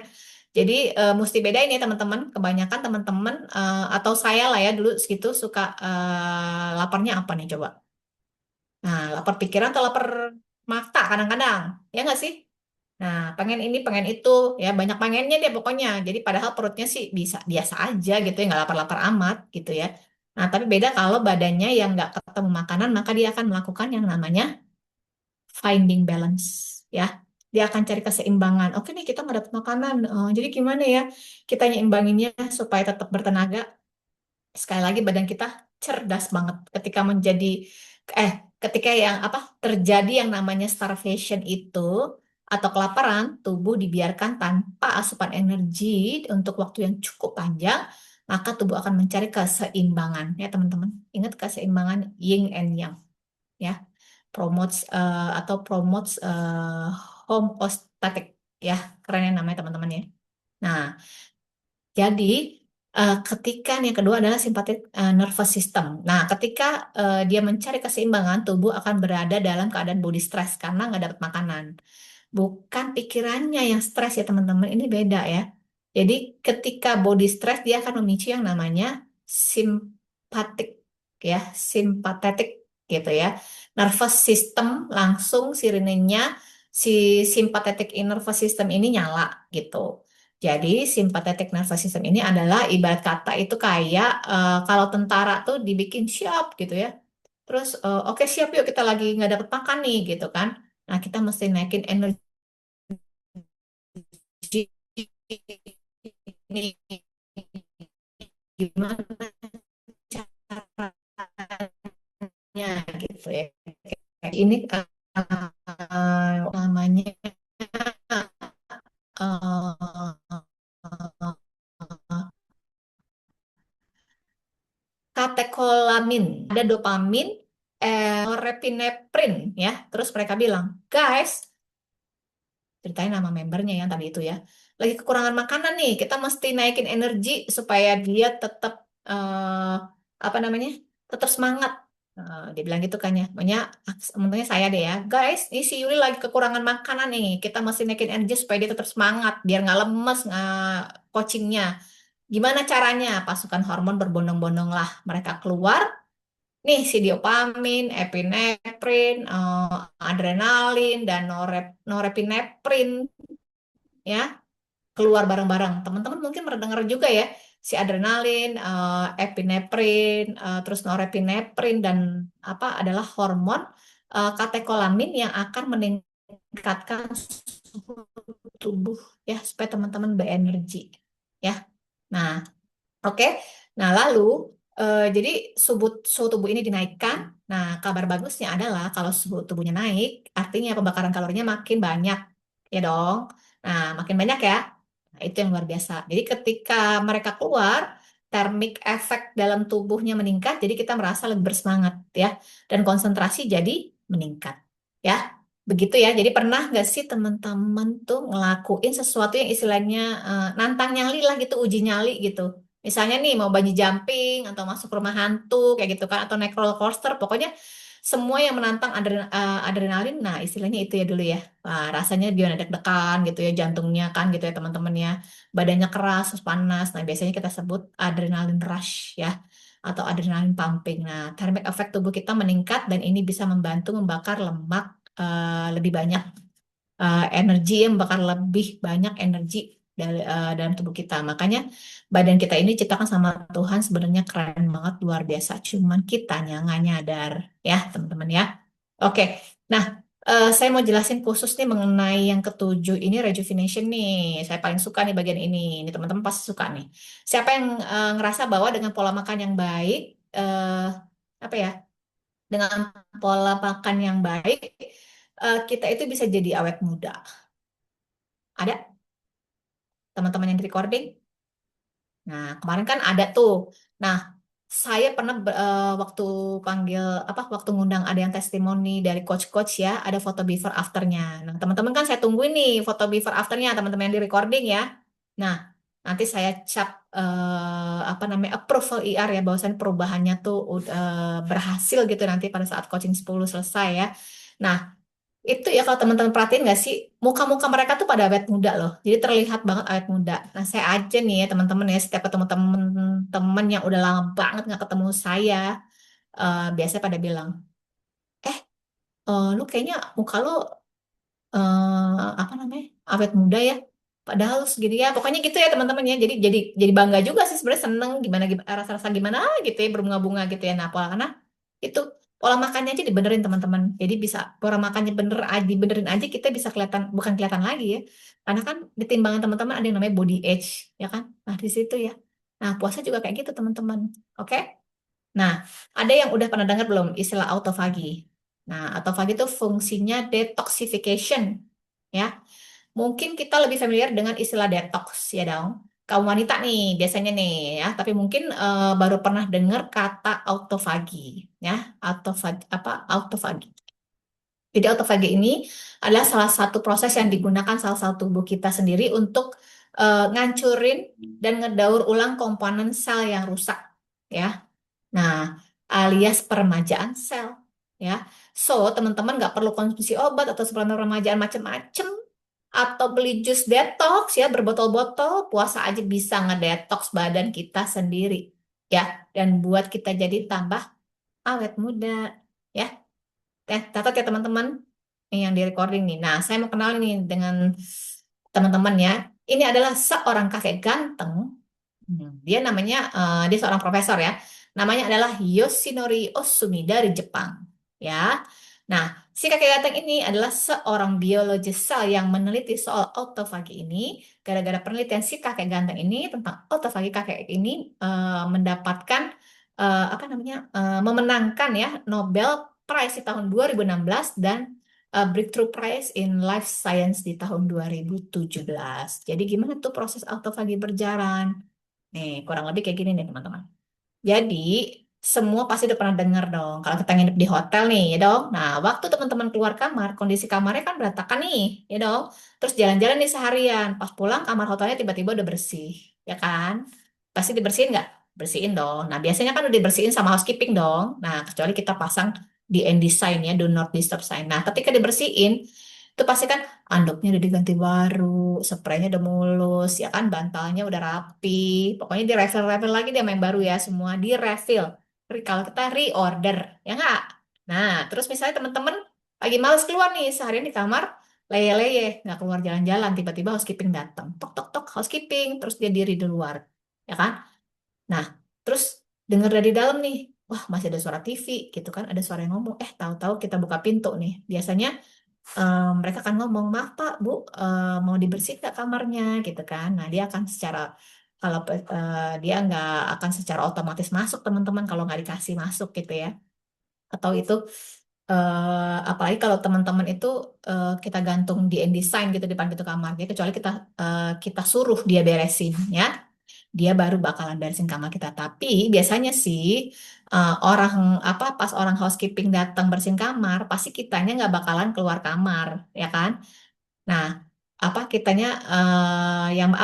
Jadi mesti bedain ya teman-teman. Kebanyakan teman-teman atau saya lah ya dulu segitu suka laparnya apa nih coba? Nah, lapar pikiran atau lapar mata kadang-kadang, ya nggak sih? Nah, pengen ini, pengen itu, ya banyak pengennya dia pokoknya. Jadi padahal perutnya sih bisa biasa aja gitu ya, nggak lapar-lapar amat gitu ya. Nah, tapi beda kalau badannya yang nggak ketemu makanan, maka dia akan melakukan yang namanya finding balance, ya. Dia akan cari keseimbangan. Oke nih, kita nggak dapat makanan. Jadi gimana ya? Kita nyeimbanginnya supaya tetap bertenaga. Sekali lagi badan kita cerdas banget ketika menjadi eh ketika yang apa terjadi yang namanya starvation itu atau kelaparan, tubuh dibiarkan tanpa asupan energi untuk waktu yang cukup panjang, maka tubuh akan mencari keseimbangan ya teman-teman. Ingat keseimbangan yin and yang ya. Promotes homeostatic ya, keren ya namanya teman-teman ya. Nah, jadi ketika yang kedua adalah simpatik nervous system. Nah, ketika dia mencari keseimbangan, tubuh akan berada dalam keadaan body stress karena nggak dapat makanan. Bukan pikirannya yang stres ya teman-teman, ini beda ya. Jadi ketika body stress dia akan memicu yang namanya simpatik ya, simpatetik gitu ya. Nervous system langsung sirinenya si sympathetic nervous system ini nyala gitu. Jadi simpatetik nervous system ini adalah ibarat kata itu kayak kalau tentara tuh dibikin siap gitu ya. Terus oke siap yuk kita lagi nggak dapat makan nih gitu kan. Nah kita mesti naikin energi ini gimana caranya gitu ya. Kayak ini namanya uh, katekolamin. Ada dopamin, norepinefrin ya. Terus mereka bilang, guys, ceritain nama membernya yang tadi itu ya. Lagi kekurangan makanan nih, kita mesti naikin energi supaya dia tetap apa namanya? Tetap semangat. Dia bilang gitu kan ya. Makanya saya deh ya, guys, ini si Yuli lagi kekurangan makanan nih. Kita mesti naikin energi supaya dia tetap semangat, biar nggak lemes coachingnya. Gimana caranya? Pasukan hormon berbondong-bondong lah. Mereka keluar, nih si dopamin, epinefrin, adrenalin, dan norepinefrin ya keluar bareng-bareng. Teman-teman mungkin pernah dengar juga ya si adrenalin, epinefrin, terus norepinefrin dan apa adalah hormon katekolamin yang akan meningkatkan suhu tubuh ya supaya teman-teman berenergi ya. Nah, oke. Nah, lalu jadi suhu tubuh ini dinaikkan. Nah, kabar bagusnya adalah kalau suhu tubuhnya naik, artinya pembakaran kalorinya makin banyak, ya dong. Nah, makin banyak ya. Nah, itu yang luar biasa. Jadi ketika mereka keluar, thermic effect dalam tubuhnya meningkat, jadi kita merasa lebih bersemangat ya. Dan konsentrasi jadi meningkat. Ya, begitu ya. Jadi pernah nggak sih teman-teman tuh ngelakuin sesuatu yang istilahnya nantang nyali lah gitu, uji nyali gitu. Misalnya nih mau bungee jumping atau masuk rumah hantu kayak gitu kan atau naik roller coaster, pokoknya semua yang menantang adrenalin, nah istilahnya itu ya dulu ya. Wah, rasanya dia deg-degan gitu ya jantungnya kan gitu ya teman-teman ya. Badannya keras, terus panas. Nah, biasanya kita sebut adrenalin rush ya atau adrenalin pumping. Nah, thermic effect tubuh kita meningkat dan ini bisa membantu membakar lemak lebih banyak energi yang bakal lebih banyak energi dalam tubuh kita. Makanya badan kita ini ciptakan sama Tuhan sebenarnya keren banget, luar biasa. Cuman kitanya nggak nyadar ya teman-teman ya. Oke, nah saya mau jelasin khusus nih mengenai yang ketujuh ini rejuvenation nih. Saya paling suka nih bagian ini. Ini teman-teman pasti suka nih. Siapa yang ngerasa bahwa dengan pola makan yang baik, apa ya? Dengan pola makan yang baik kita itu bisa jadi awet muda? Ada teman-teman yang di recording? Nah, kemarin kan ada tuh. Nah, saya pernah waktu panggil waktu ngundang ada yang testimoni dari coach-coach ya, ada foto before afternya. Nah, teman-teman kan saya tungguin nih foto before afternya teman-teman yang di recording ya. Nah, nanti saya cap approval IR ya, bahwasan perubahannya tuh berhasil gitu nanti pada saat coaching 10 selesai ya. Nah, itu ya kalau teman-teman perhatiin nggak sih, muka-muka mereka tuh pada awet muda loh. Jadi terlihat banget awet muda. Nah, saya aja nih ya teman-teman ya, setiap ketemu teman-teman yang udah lama banget nggak ketemu saya, biasanya pada bilang, eh, lu kayaknya muka lu awet muda ya. Padahal lu segini ya. Pokoknya gitu ya teman-teman ya. Jadi bangga juga sih sebenarnya, seneng gimana, rasa-rasa gimana gitu ya, berbunga-bunga gitu ya. Nah, karena itu pola makannya aja dibenerin teman-teman. Jadi bisa pola makannya bener aja, dibenerin aja kita bisa kelihatan, bukan kelihatan lagi ya. Karena kan di timbangan teman-teman ada yang namanya body age, ya kan? Nah, di situ ya. Nah, puasa juga kayak gitu teman-teman. Oke? Nah, ada yang udah pernah dengar belum istilah autofagi? Nah, autofagi itu fungsinya detoxification, ya. Mungkin kita lebih familiar dengan istilah detox, ya dong. Kaum wanita nih, biasanya nih, ya. Tapi mungkin baru pernah dengar kata autofagi, ya. Autofagi. Jadi autofagi ini adalah salah satu proses yang digunakan salah satu tubuh kita sendiri untuk ngancurin dan ngedaur ulang komponen sel yang rusak, ya. Nah, alias peremajaan sel, ya. So, teman-teman nggak perlu konsumsi obat atau suplemen peremajaan macam-macam atau beli jus detox ya berbotol-botol, puasa aja bisa ngedetox badan kita sendiri, ya. Dan buat kita jadi tambah awet muda, ya. Catat ya teman-teman yang di recording nih. Nah, saya mau kenal nih dengan teman-teman ya. Ini adalah seorang kakek ganteng. Dia seorang profesor ya. Namanya adalah Yoshinori Osumi dari Jepang. Ya. Nah, si kakek ganteng ini adalah seorang biologis sel yang meneliti soal autofagi ini. Gara-gara penelitian si kakek ganteng ini tentang autofagi, kakek ini mendapatkan memenangkan ya Nobel Prize di tahun 2016 dan Breakthrough Prize in Life Science di tahun 2017. Jadi gimana tuh proses autofagi berjalan? Nih, kurang lebih kayak gini nih teman-teman. Jadi, semua pasti udah pernah dengar dong. Kalau kita nginep di hotel nih, ya dong. Nah, waktu teman-teman keluar kamar, kondisi kamarnya kan berantakan nih, ya dong. Terus jalan-jalan nih seharian. Pas pulang, kamar hotelnya tiba-tiba udah bersih, ya kan? Pasti dibersihin nggak? Bersihin dong. Nah, biasanya kan udah dibersihin sama housekeeping dong. Nah, kecuali kita pasang di end sign ya, do not disturb sign. Nah, ketika dibersihin, itu pasti kan anduknya udah diganti baru, spraynya udah mulus, ya kan, bantalnya udah rapi. Pokoknya di refill-refill lagi dia yang baru ya, semua di refill. Kalau kita reorder, ya nggak? Nah, terus misalnya teman-teman lagi males keluar nih, seharian di kamar, leye-leye, nggak keluar jalan-jalan, tiba-tiba housekeeping datang. Tok, tok, tok, housekeeping, terus dia diri di luar, ya kan? Nah, terus dengar dari dalam nih, wah masih ada suara TV gitu kan, ada suara yang ngomong, tahu-tahu kita buka pintu nih. Biasanya mereka akan ngomong, maaf Pak, Bu, mau dibersih nggak kamarnya gitu kan. Nah, dia akan secara, kalau dia nggak akan secara otomatis masuk teman-teman kalau nggak dikasih masuk gitu ya. Atau itu apalagi kalau teman-teman itu kita gantung di design gitu di depan pintu kamar, ya, kecuali kita suruh dia beresin ya, dia baru bakalan beresin kamar kita. Tapi biasanya sih orang pas orang housekeeping datang bersihin kamar, pasti kitanya nggak bakalan keluar kamar, ya kan? Nah, kitanya yang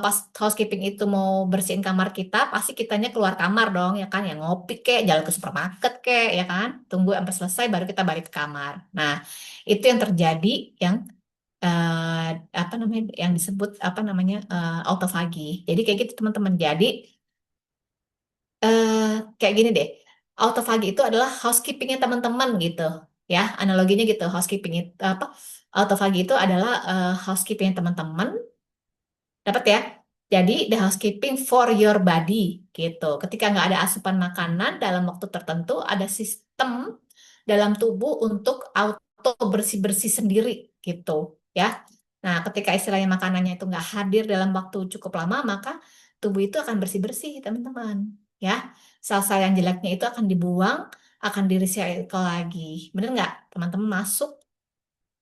pas housekeeping itu mau bersihin kamar kita, pasti kitanya keluar kamar dong, ya kan? Yang ngopi kek, jalan ke supermarket kek, ya kan? Tunggu sampai selesai baru kita balik ke kamar. Nah, itu yang terjadi, yang eh, yang disebut autofagi. Jadi kayak gitu teman-teman. Jadi eh, kayak gini deh, autofagi itu adalah housekeepingnya teman-teman gitu, ya, analoginya gitu. Autofagi itu adalah housekeepingnya teman-teman, dapat ya. Jadi the housekeeping for your body gitu. Ketika nggak ada asupan makanan dalam waktu tertentu, ada sistem dalam tubuh untuk auto bersih-bersih sendiri gitu, ya. Nah, ketika istilahnya makanannya itu nggak hadir dalam waktu cukup lama, maka tubuh itu akan bersih-bersih, teman-teman. Ya, sel-sel yang jeleknya itu akan dibuang, akan di-recycle lagi. Bener nggak, teman-teman? Masuk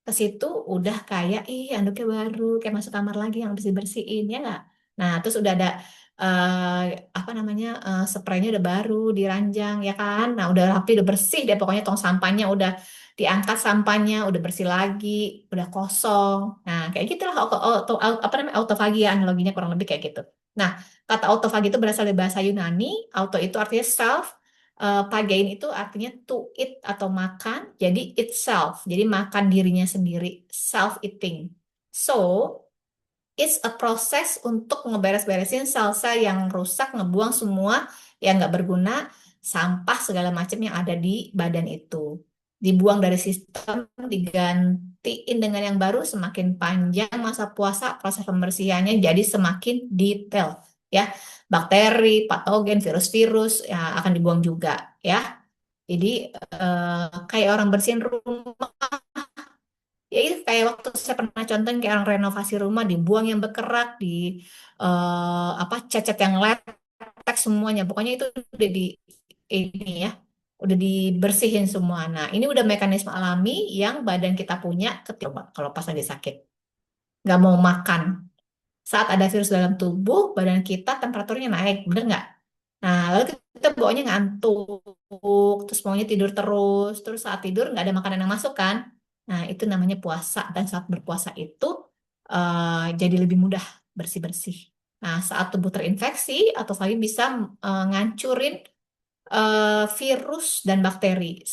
ke situ udah kayak ih handuknya baru, kayak masuk kamar lagi yang habis dibersihin ya nggak? Nah, terus udah ada apa namanya spraynya udah baru diranjang ya kan? Nah, udah rapi, udah bersih deh pokoknya tong sampahnya udah diangkat sampahnya, udah bersih lagi, udah kosong. Nah, kayak gitulah apa namanya autofagi ya analoginya kurang lebih kayak gitu. Nah, kata autofagi itu berasal dari bahasa Yunani, auto itu artinya self, pagain itu artinya to eat atau makan, jadi itself, jadi makan dirinya sendiri, self eating. So, it's a process untuk ngeberes-beresin sel-sel yang rusak, ngebuang semua yang nggak berguna, sampah segala macam yang ada di badan itu. Dibuang dari sistem, digantiin dengan yang baru, semakin panjang masa puasa, proses pembersihannya jadi semakin detail. Ya, bakteri, patogen, virus-virus ya akan dibuang juga. Ya, jadi kayak orang bersihin rumah ya itu kayak waktu saya pernah contohin kayak orang renovasi rumah dibuang yang berkerak di apa cacat yang letek semuanya pokoknya itu udah di ini ya udah dibersihin semua. Nah ini udah mekanisme alami yang badan kita punya ketika kalau pas lagi sakit nggak mau makan saat ada virus dalam tubuh badan kita temperaturnya naik bener nggak? Nah lalu kita bawaannya ngantuk terus maunya tidur terus saat tidur nggak ada makanan yang masuk kan. Nah, itu namanya puasa. Dan saat berpuasa itu jadi lebih mudah bersih-bersih. Nah, saat tubuh terinfeksi, atau lagi bisa ngancurin virus dan bakteri.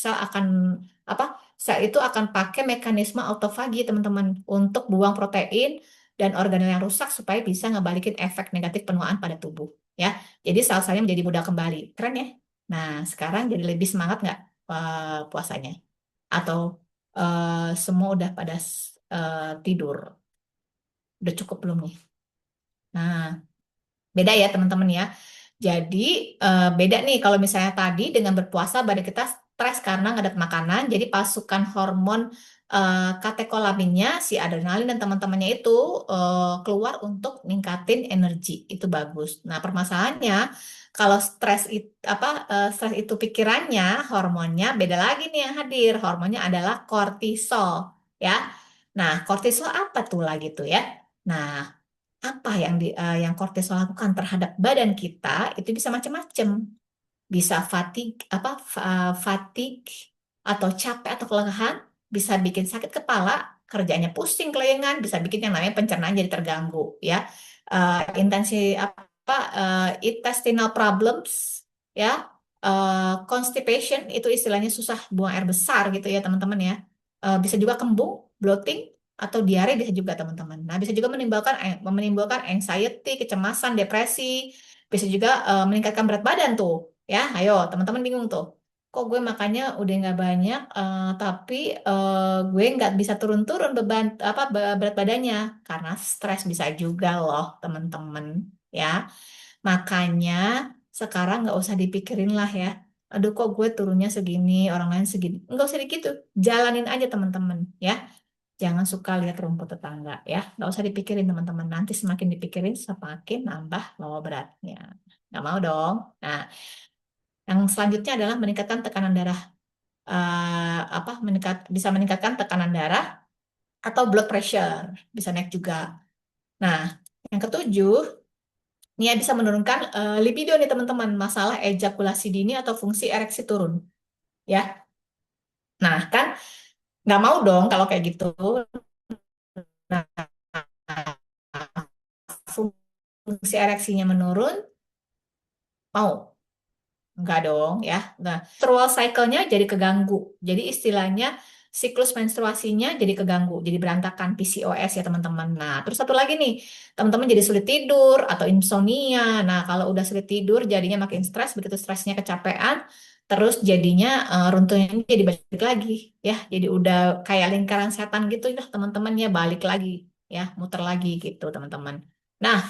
Apa? Sel itu akan pakai mekanisme autofagi, teman-teman, untuk buang protein dan organel yang rusak supaya bisa ngebalikin efek negatif penuaan pada tubuh. Ya, jadi sel-selnya menjadi mudah kembali. Keren ya? Nah, sekarang jadi lebih semangat nggak puasanya? Atau semua udah pada tidur. Udah cukup belum nih? Nah, beda ya teman-teman ya. Jadi beda nih kalau misalnya tadi dengan berpuasa badan kita stres karena nggak dapat makanan, jadi pasukan hormon katekolaminnya, si adrenalin dan teman-temannya itu keluar untuk ningkatin energi. Itu bagus. Nah, permasalahannya kalau stres itu pikirannya, hormonnya beda lagi nih yang hadir. Hormonnya adalah kortisol, ya. Nah, kortisol apa tuh lagi tuh ya? Nah, apa yang kortisol lakukan terhadap badan kita itu bisa macam-macam. Bisa fatigue atau capek atau kelelahan, bisa bikin sakit kepala, kerjanya pusing, kelengan, bisa bikin yang namanya pencernaan jadi terganggu, ya. Intensi intestinal problems, ya. Constipation itu istilahnya susah buang air besar gitu ya teman-teman ya. Bisa juga kembung, bloating, atau diare bisa juga teman-teman. Nah, bisa juga menimbulkan anxiety, kecemasan, depresi, bisa juga meningkatkan berat badan tuh. Ya, ayo teman-teman bingung tuh. Kok gue makannya udah nggak banyak, tapi gue nggak bisa turun-turun berat badannya karena stres bisa juga loh teman-teman. Ya, makanya sekarang nggak usah dipikirin lah ya. Aduh kok gue turunnya segini, orang lain segini. Nggak usah gitu, jalanin aja teman-teman ya. Jangan suka lihat rumput tetangga ya. Nggak usah dipikirin teman-teman. Nanti semakin dipikirin semakin nambah bawa beratnya. Nggak mau dong. Nah, yang selanjutnya adalah meningkatkan tekanan darah. Bisa meningkatkan tekanan darah atau blood pressure. Bisa naik juga. Nah, yang ketujuh, ini ya bisa menurunkan libido nih teman-teman. Masalah ejakulasi dini atau fungsi ereksi turun. Ya, nah kan nggak mau dong kalau kayak gitu. Nah, fungsi ereksinya menurun, mau? Enggak dong ya. Nah, menstrual cycle-nya jadi keganggu. Jadi istilahnya siklus menstruasinya jadi keganggu, jadi berantakan PCOS ya teman-teman. Nah, terus satu lagi nih, teman-teman jadi sulit tidur atau insomnia. Nah, kalau udah sulit tidur jadinya makin stres, begitu stresnya kecapean, terus jadinya runtuhnya jadi balik lagi ya. Jadi udah kayak lingkaran setan gitu ya teman-teman ya, balik lagi ya, muter lagi gitu teman-teman. Nah,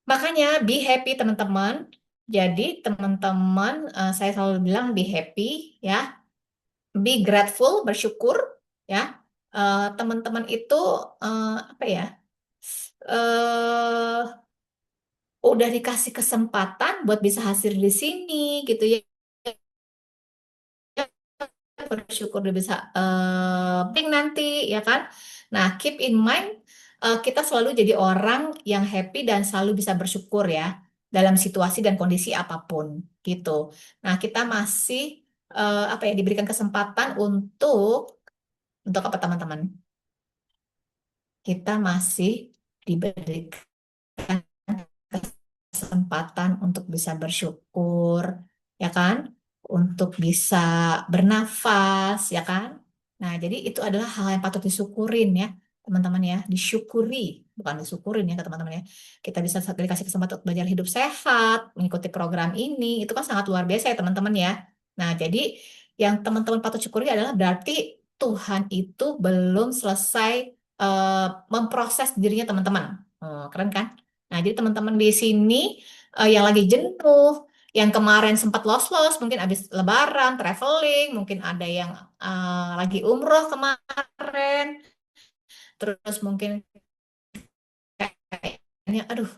makanya be happy teman-teman. Jadi teman-teman saya selalu bilang be happy ya, be grateful, bersyukur ya. Teman-teman itu apa ya? eh Udah dikasih kesempatan buat bisa hasil di sini gitu ya. bersyukur dia bisa pink nanti, ya kan? Nah, keep in mind kita selalu jadi orang yang happy dan selalu bisa bersyukur ya dalam situasi dan kondisi apapun gitu. Nah, kita masih apa ya diberikan kesempatan untuk apa teman-teman? Kita masih diberikan kesempatan untuk bisa bersyukur, ya kan? Untuk bisa bernafas, ya kan? Nah, jadi itu adalah hal yang patut disyukurin ya, teman-teman ya. Disyukuri, bukan disyukurin ya, ke teman-teman ya. Kita bisa dikasih kesempatan untuk belajar hidup sehat, mengikuti program ini, itu kan sangat luar biasa ya, teman-teman ya. Nah, jadi yang teman-teman patut syukuri adalah berarti Tuhan itu belum selesai memproses dirinya teman-teman. Keren kan? Nah, jadi teman-teman di sini yang lagi jenuh, yang kemarin sempat los-los, mungkin habis Lebaran, traveling, mungkin ada yang lagi umroh kemarin, terus mungkin kayaknya, aduh,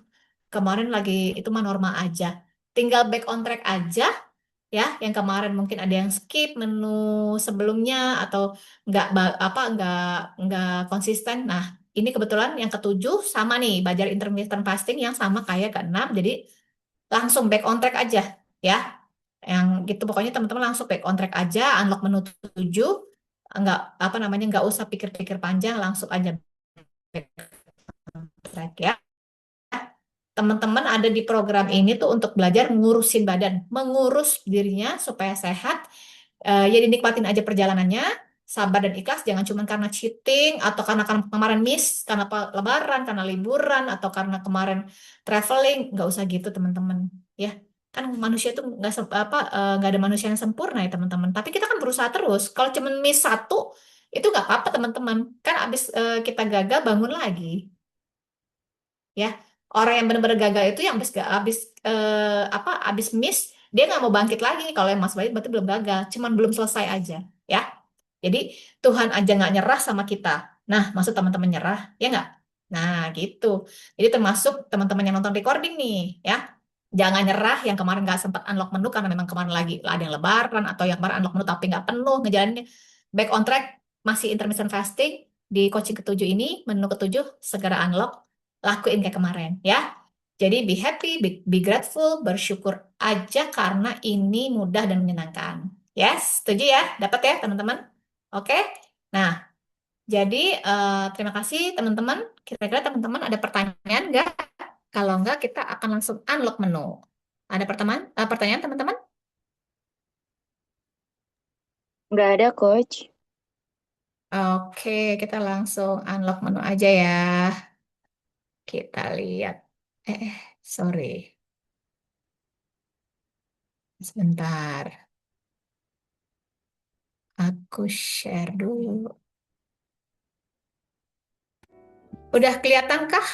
kemarin lagi itu mah normal aja. Tinggal back on track aja, ya. Yang kemarin mungkin ada yang skip menu sebelumnya atau nggak konsisten. Nah, ini kebetulan yang ketujuh sama nih, belajar intermittent fasting yang sama kayak keenam. Jadi langsung back on track aja ya. Yang gitu pokoknya teman-teman langsung back on track aja, unlock menu 7, nggak apa namanya nggak usah pikir-pikir panjang, langsung aja back on track ya. Teman-teman ada di program ini tuh untuk belajar ngurusin badan, mengurus dirinya supaya sehat. Ya dinikmatin aja perjalanannya, sabar dan ikhlas, jangan cuma karena cheating atau karena kemarin miss, karena lebaran, karena liburan, atau karena kemarin traveling, nggak usah gitu teman-teman. Ya, kan manusia tuh nggak ada manusia yang sempurna ya teman-teman. Tapi kita kan berusaha terus. Kalau cuma miss satu, itu nggak apa-apa teman-teman. Kan abis kita gagal bangun lagi. Ya, orang yang benar-benar gagal itu yang habis miss, dia nggak mau bangkit lagi. Kalau yang Mas Bayu berarti belum gagal, cuman belum selesai aja, ya. Jadi Tuhan aja nggak nyerah sama kita. Nah, maksud teman-teman nyerah, ya nggak? Nah, gitu. Jadi termasuk teman-teman yang nonton recording nih, ya. Jangan nyerah yang kemarin nggak sempat unlock menu karena memang kemarin lagi ada yang lebaran atau yang kemarin unlock menu tapi nggak penuh ngejalaninnya. Back on track, masih intermittent fasting di coaching ketujuh ini, menu ketujuh segera unlock, lakuin kayak kemarin ya. Jadi be happy, be grateful, bersyukur aja karena ini mudah dan menyenangkan. Yes, setuju ya? Dapat ya teman-teman? Oke. Nah, jadi terima kasih teman-teman. Kira-kira teman-teman ada pertanyaan nggak? Kalau nggak, kita akan langsung unlock menu. Ada pertanyaan teman-teman? Nggak ada, Coach. Oke, kita langsung unlock menu aja ya. Kita lihat. Sorry. Sebentar. Aku share dulu. Udah kelihatankah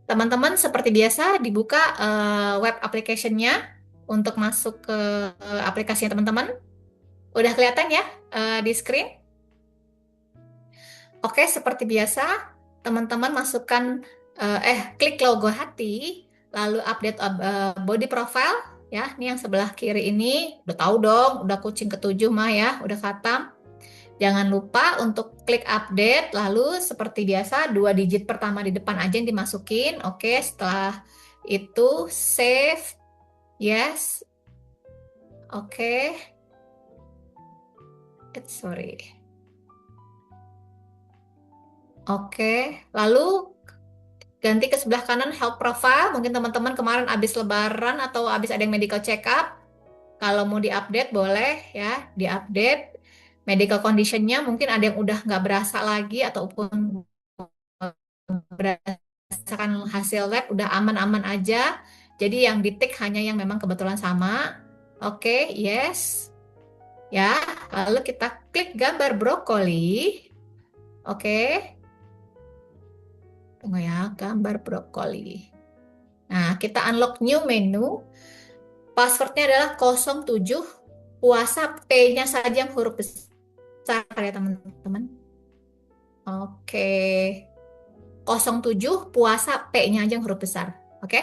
teman-teman? Seperti biasa dibuka web application-nya untuk masuk ke aplikasinya teman-teman. Udah kelihatan ya di screen? Oke, seperti biasa teman-teman masukkan klik logo hati, lalu update body profile ya. Ini yang sebelah kiri ini udah tahu dong, udah kucing ketujuh mah ya, udah khatam. Jangan lupa untuk klik update, lalu seperti biasa 2 digit pertama di depan aja yang dimasukin. Oke, setelah itu save, yes. Oke, sorry. Oke, lalu ganti ke sebelah kanan health profile. Mungkin teman-teman kemarin habis lebaran atau habis ada yang medical check up. Kalau mau diupdate boleh ya, diupdate. Medical conditionnya mungkin ada yang udah nggak berasa lagi ataupun berdasarkan hasil lab udah aman-aman aja. Jadi yang di-tick hanya yang memang kebetulan sama. Oke, yes. Ya, lalu kita klik gambar brokoli. Oke. Tunggu ya, gambar brokoli. Nah, kita unlock new menu. Passwordnya adalah 07, puasa P-nya saja yang huruf besar ya teman-teman. Oke. 07, puasa P-nya aja yang huruf besar. Oke.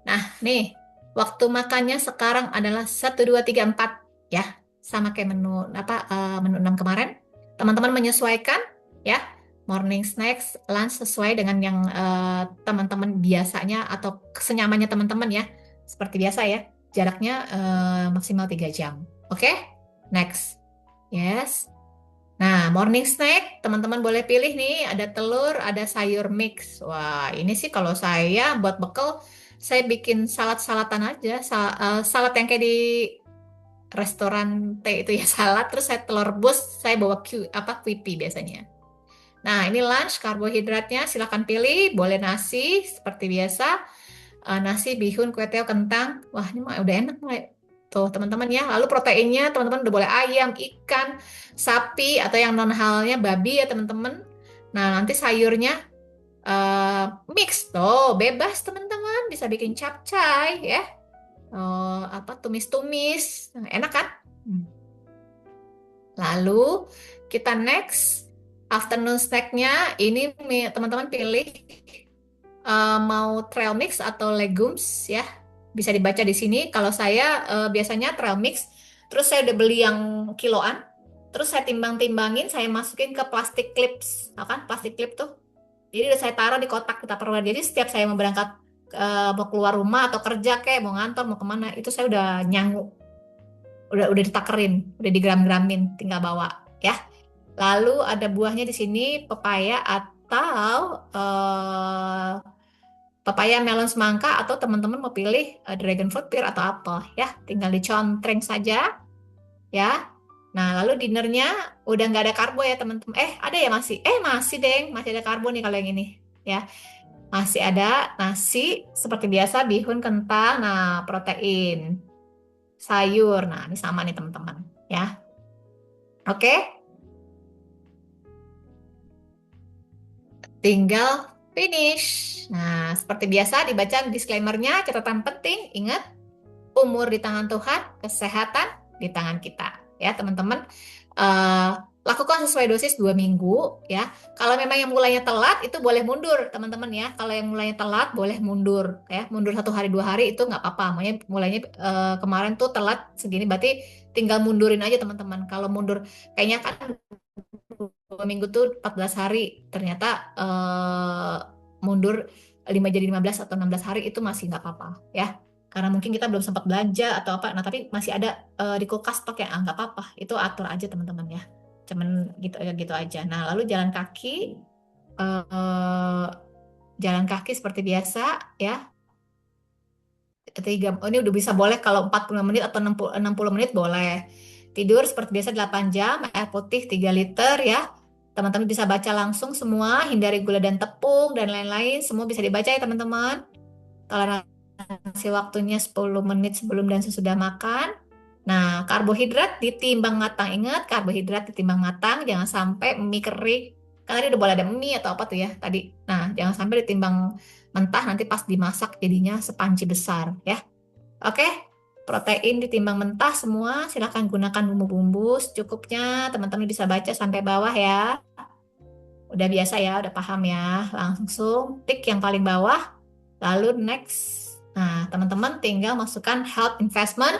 Nah, nih, waktu makannya sekarang adalah 1, 2, 3, 4 ya. sama kayak menu 6 kemarin. Teman-teman menyesuaikan ya morning snacks, lunch sesuai dengan yang teman-teman biasanya atau senyamannya teman-teman ya. Seperti biasa ya. Jaraknya maksimal 3 jam. Oke? Next. Yes. Nah, morning snack, teman-teman boleh pilih nih, ada telur, ada sayur mix. Wah, ini sih kalau saya buat bekal, saya bikin salad-saladan aja. Salad yang kayak di restoran T itu ya, salad. Terus saya telur rebus, saya bawa QP biasanya. Nah, ini lunch, karbohidratnya silahkan pilih. Boleh nasi, seperti biasa. Nasi, bihun, kue teo, kentang. Wah, ini mah udah enak mulai. Tuh, teman-teman ya. Lalu proteinnya, teman-teman udah boleh ayam, ikan, sapi, atau yang non halalnya babi ya, teman-teman. Nah, nanti sayurnya mix tuh, bebas teman-teman. Bisa bikin capcay ya. Tumis-tumis. Nah, enak kan? Hmm. Lalu kita next afternoon snack-nya ini teman-teman pilih mau trail mix atau legumes ya. Bisa dibaca di sini. Kalau saya biasanya trail mix, terus saya udah beli yang kiloan, terus saya timbang-timbangin, saya masukin ke plastik clips, tau kan plastik clip tuh. Jadi udah saya taruh di kotak Tupperware. Jadi setiap saya mau berangkat mau keluar rumah atau kerja kayak mau ngantor mau kemana, itu saya udah nyangu, udah ditakerin, udah digram-gramin, tinggal bawa ya. Lalu ada buahnya di sini pepaya atau pepaya, melon, semangka, atau teman-teman mau pilih dragon fruit, pear atau apel ya, tinggal dicontreng saja ya. Nah, lalu dinernya udah nggak ada karbo ya teman-teman. Ada ya masih deng, masih ada karbo nih kalau yang ini ya. Masih ada nasi seperti biasa, bihun, kentang, nah protein, sayur. Nah, ini sama nih teman-teman ya. Oke, tinggal finish. Nah, seperti biasa dibaca disclaimer-nya, catatan penting, ingat umur di tangan Tuhan, kesehatan di tangan kita. Ya, teman-teman. Lakukan sesuai dosis 2 minggu ya. Kalau memang yang mulainya telat itu boleh mundur teman-teman ya. Kalau yang mulainya telat boleh mundur ya. Mundur 1 hari 2 hari itu nggak apa-apa. Mulainya kemarin tuh telat segini berarti tinggal mundurin aja teman-teman. Kalau mundur kayaknya kan 2 minggu tuh 14 hari. Ternyata mundur 5 jadi 15 atau 16 hari itu masih nggak apa-apa ya. Karena mungkin kita belum sempat belanja atau apa. Nah, tapi masih ada di kulkas stok ya, nggak apa-apa. Itu atur aja teman-teman ya. Cuman gitu aja. Nah, lalu jalan kaki seperti biasa ya. Ini udah bisa boleh kalau 45 menit atau 60 menit boleh. Tidur seperti biasa 8 jam, air putih 3 liter ya. Teman-teman bisa baca langsung semua, hindari gula dan tepung dan lain-lain, semua bisa dibaca ya teman-teman. Toleransi waktunya 10 menit sebelum dan sesudah makan. Nah, karbohidrat ditimbang matang. Ingat, karbohidrat ditimbang matang, jangan sampai mie kering. Kan tadi udah boleh ada mie atau apa tuh ya tadi. Nah, jangan sampai ditimbang mentah, nanti pas dimasak jadinya sepanci besar ya. Oke, protein ditimbang mentah semua. Silahkan gunakan bumbu-bumbu secukupnya. Teman-teman bisa baca sampai bawah ya. Udah biasa ya, udah paham ya. Langsung tik yang paling bawah. Lalu next. Nah, teman-teman tinggal masukkan health investment.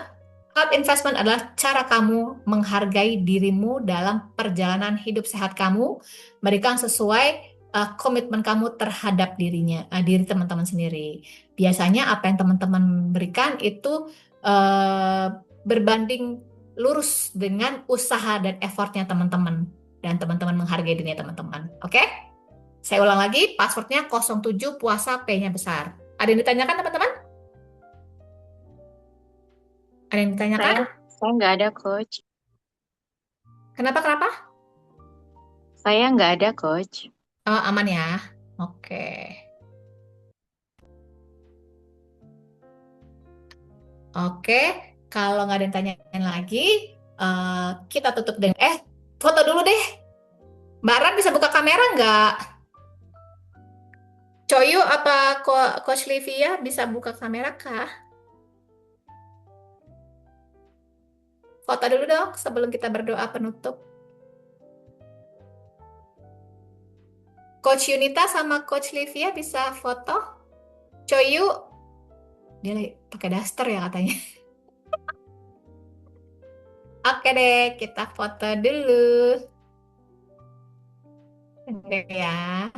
Health investment adalah cara kamu menghargai dirimu dalam perjalanan hidup sehat kamu. Berikan sesuai komitmen kamu terhadap diri teman-teman sendiri. Biasanya apa yang teman-teman berikan itu berbanding lurus dengan usaha dan effortnya teman-teman. Dan teman-teman menghargai dirinya teman-teman. Oke? Saya ulang lagi, passwordnya 07 puasa P-nya besar. Ada yang ditanyakan teman-teman? Ada yang ditanyakan? Saya nggak ada, Coach. Kenapa? Saya nggak ada, Coach. Oh, aman ya. Oke. Oke, kalau nggak ada yang tanyain lagi, kita tutup dengan foto dulu deh. Mbak Ran bisa buka kamera nggak? Coyu apa Coach Livia bisa buka kamera kah? Foto dulu dong sebelum kita berdoa penutup. Coach Yunita sama Coach Livia bisa foto? Coyu, dia lagi pakai daster ya katanya. Oke deh, kita foto dulu. Bentar ya.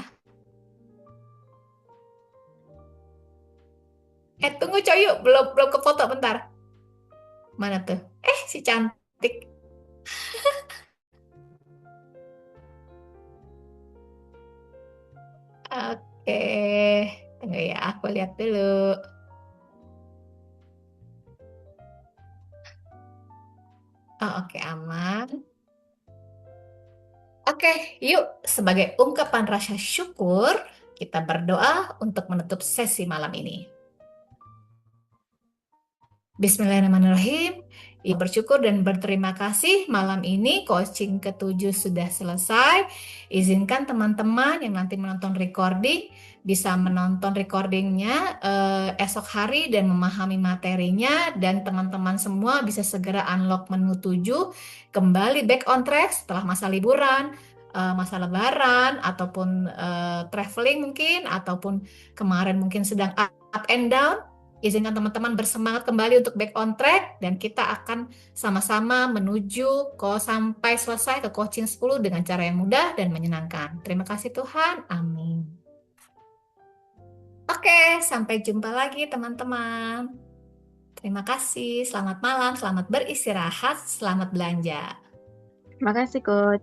Tunggu Coyu, belum belum ke foto bentar. Mana tuh? Si cantik. Oke, tunggu ya, aku lihat dulu. Oh, oke, aman. Oke, yuk, sebagai ungkapan rasa syukur, kita berdoa untuk menutup sesi malam ini. Bismillahirrahmanirrahim. Ya, bersyukur dan berterima kasih malam ini coaching ke-7 sudah selesai. Izinkan teman-teman yang nanti menonton recording bisa menonton recordingnya esok hari dan memahami materinya, dan teman-teman semua bisa segera unlock menu 7, kembali back on track setelah masa liburan, masa lebaran, ataupun traveling mungkin, ataupun kemarin mungkin sedang up and down. Izinkan teman-teman bersemangat kembali untuk back on track, dan kita akan sama-sama menuju sampai selesai ke coaching 10 dengan cara yang mudah dan menyenangkan. Terima kasih Tuhan. Amin. Oke, sampai jumpa lagi teman-teman. Terima kasih. Selamat malam, selamat beristirahat, selamat belanja. Terima kasih, Coach.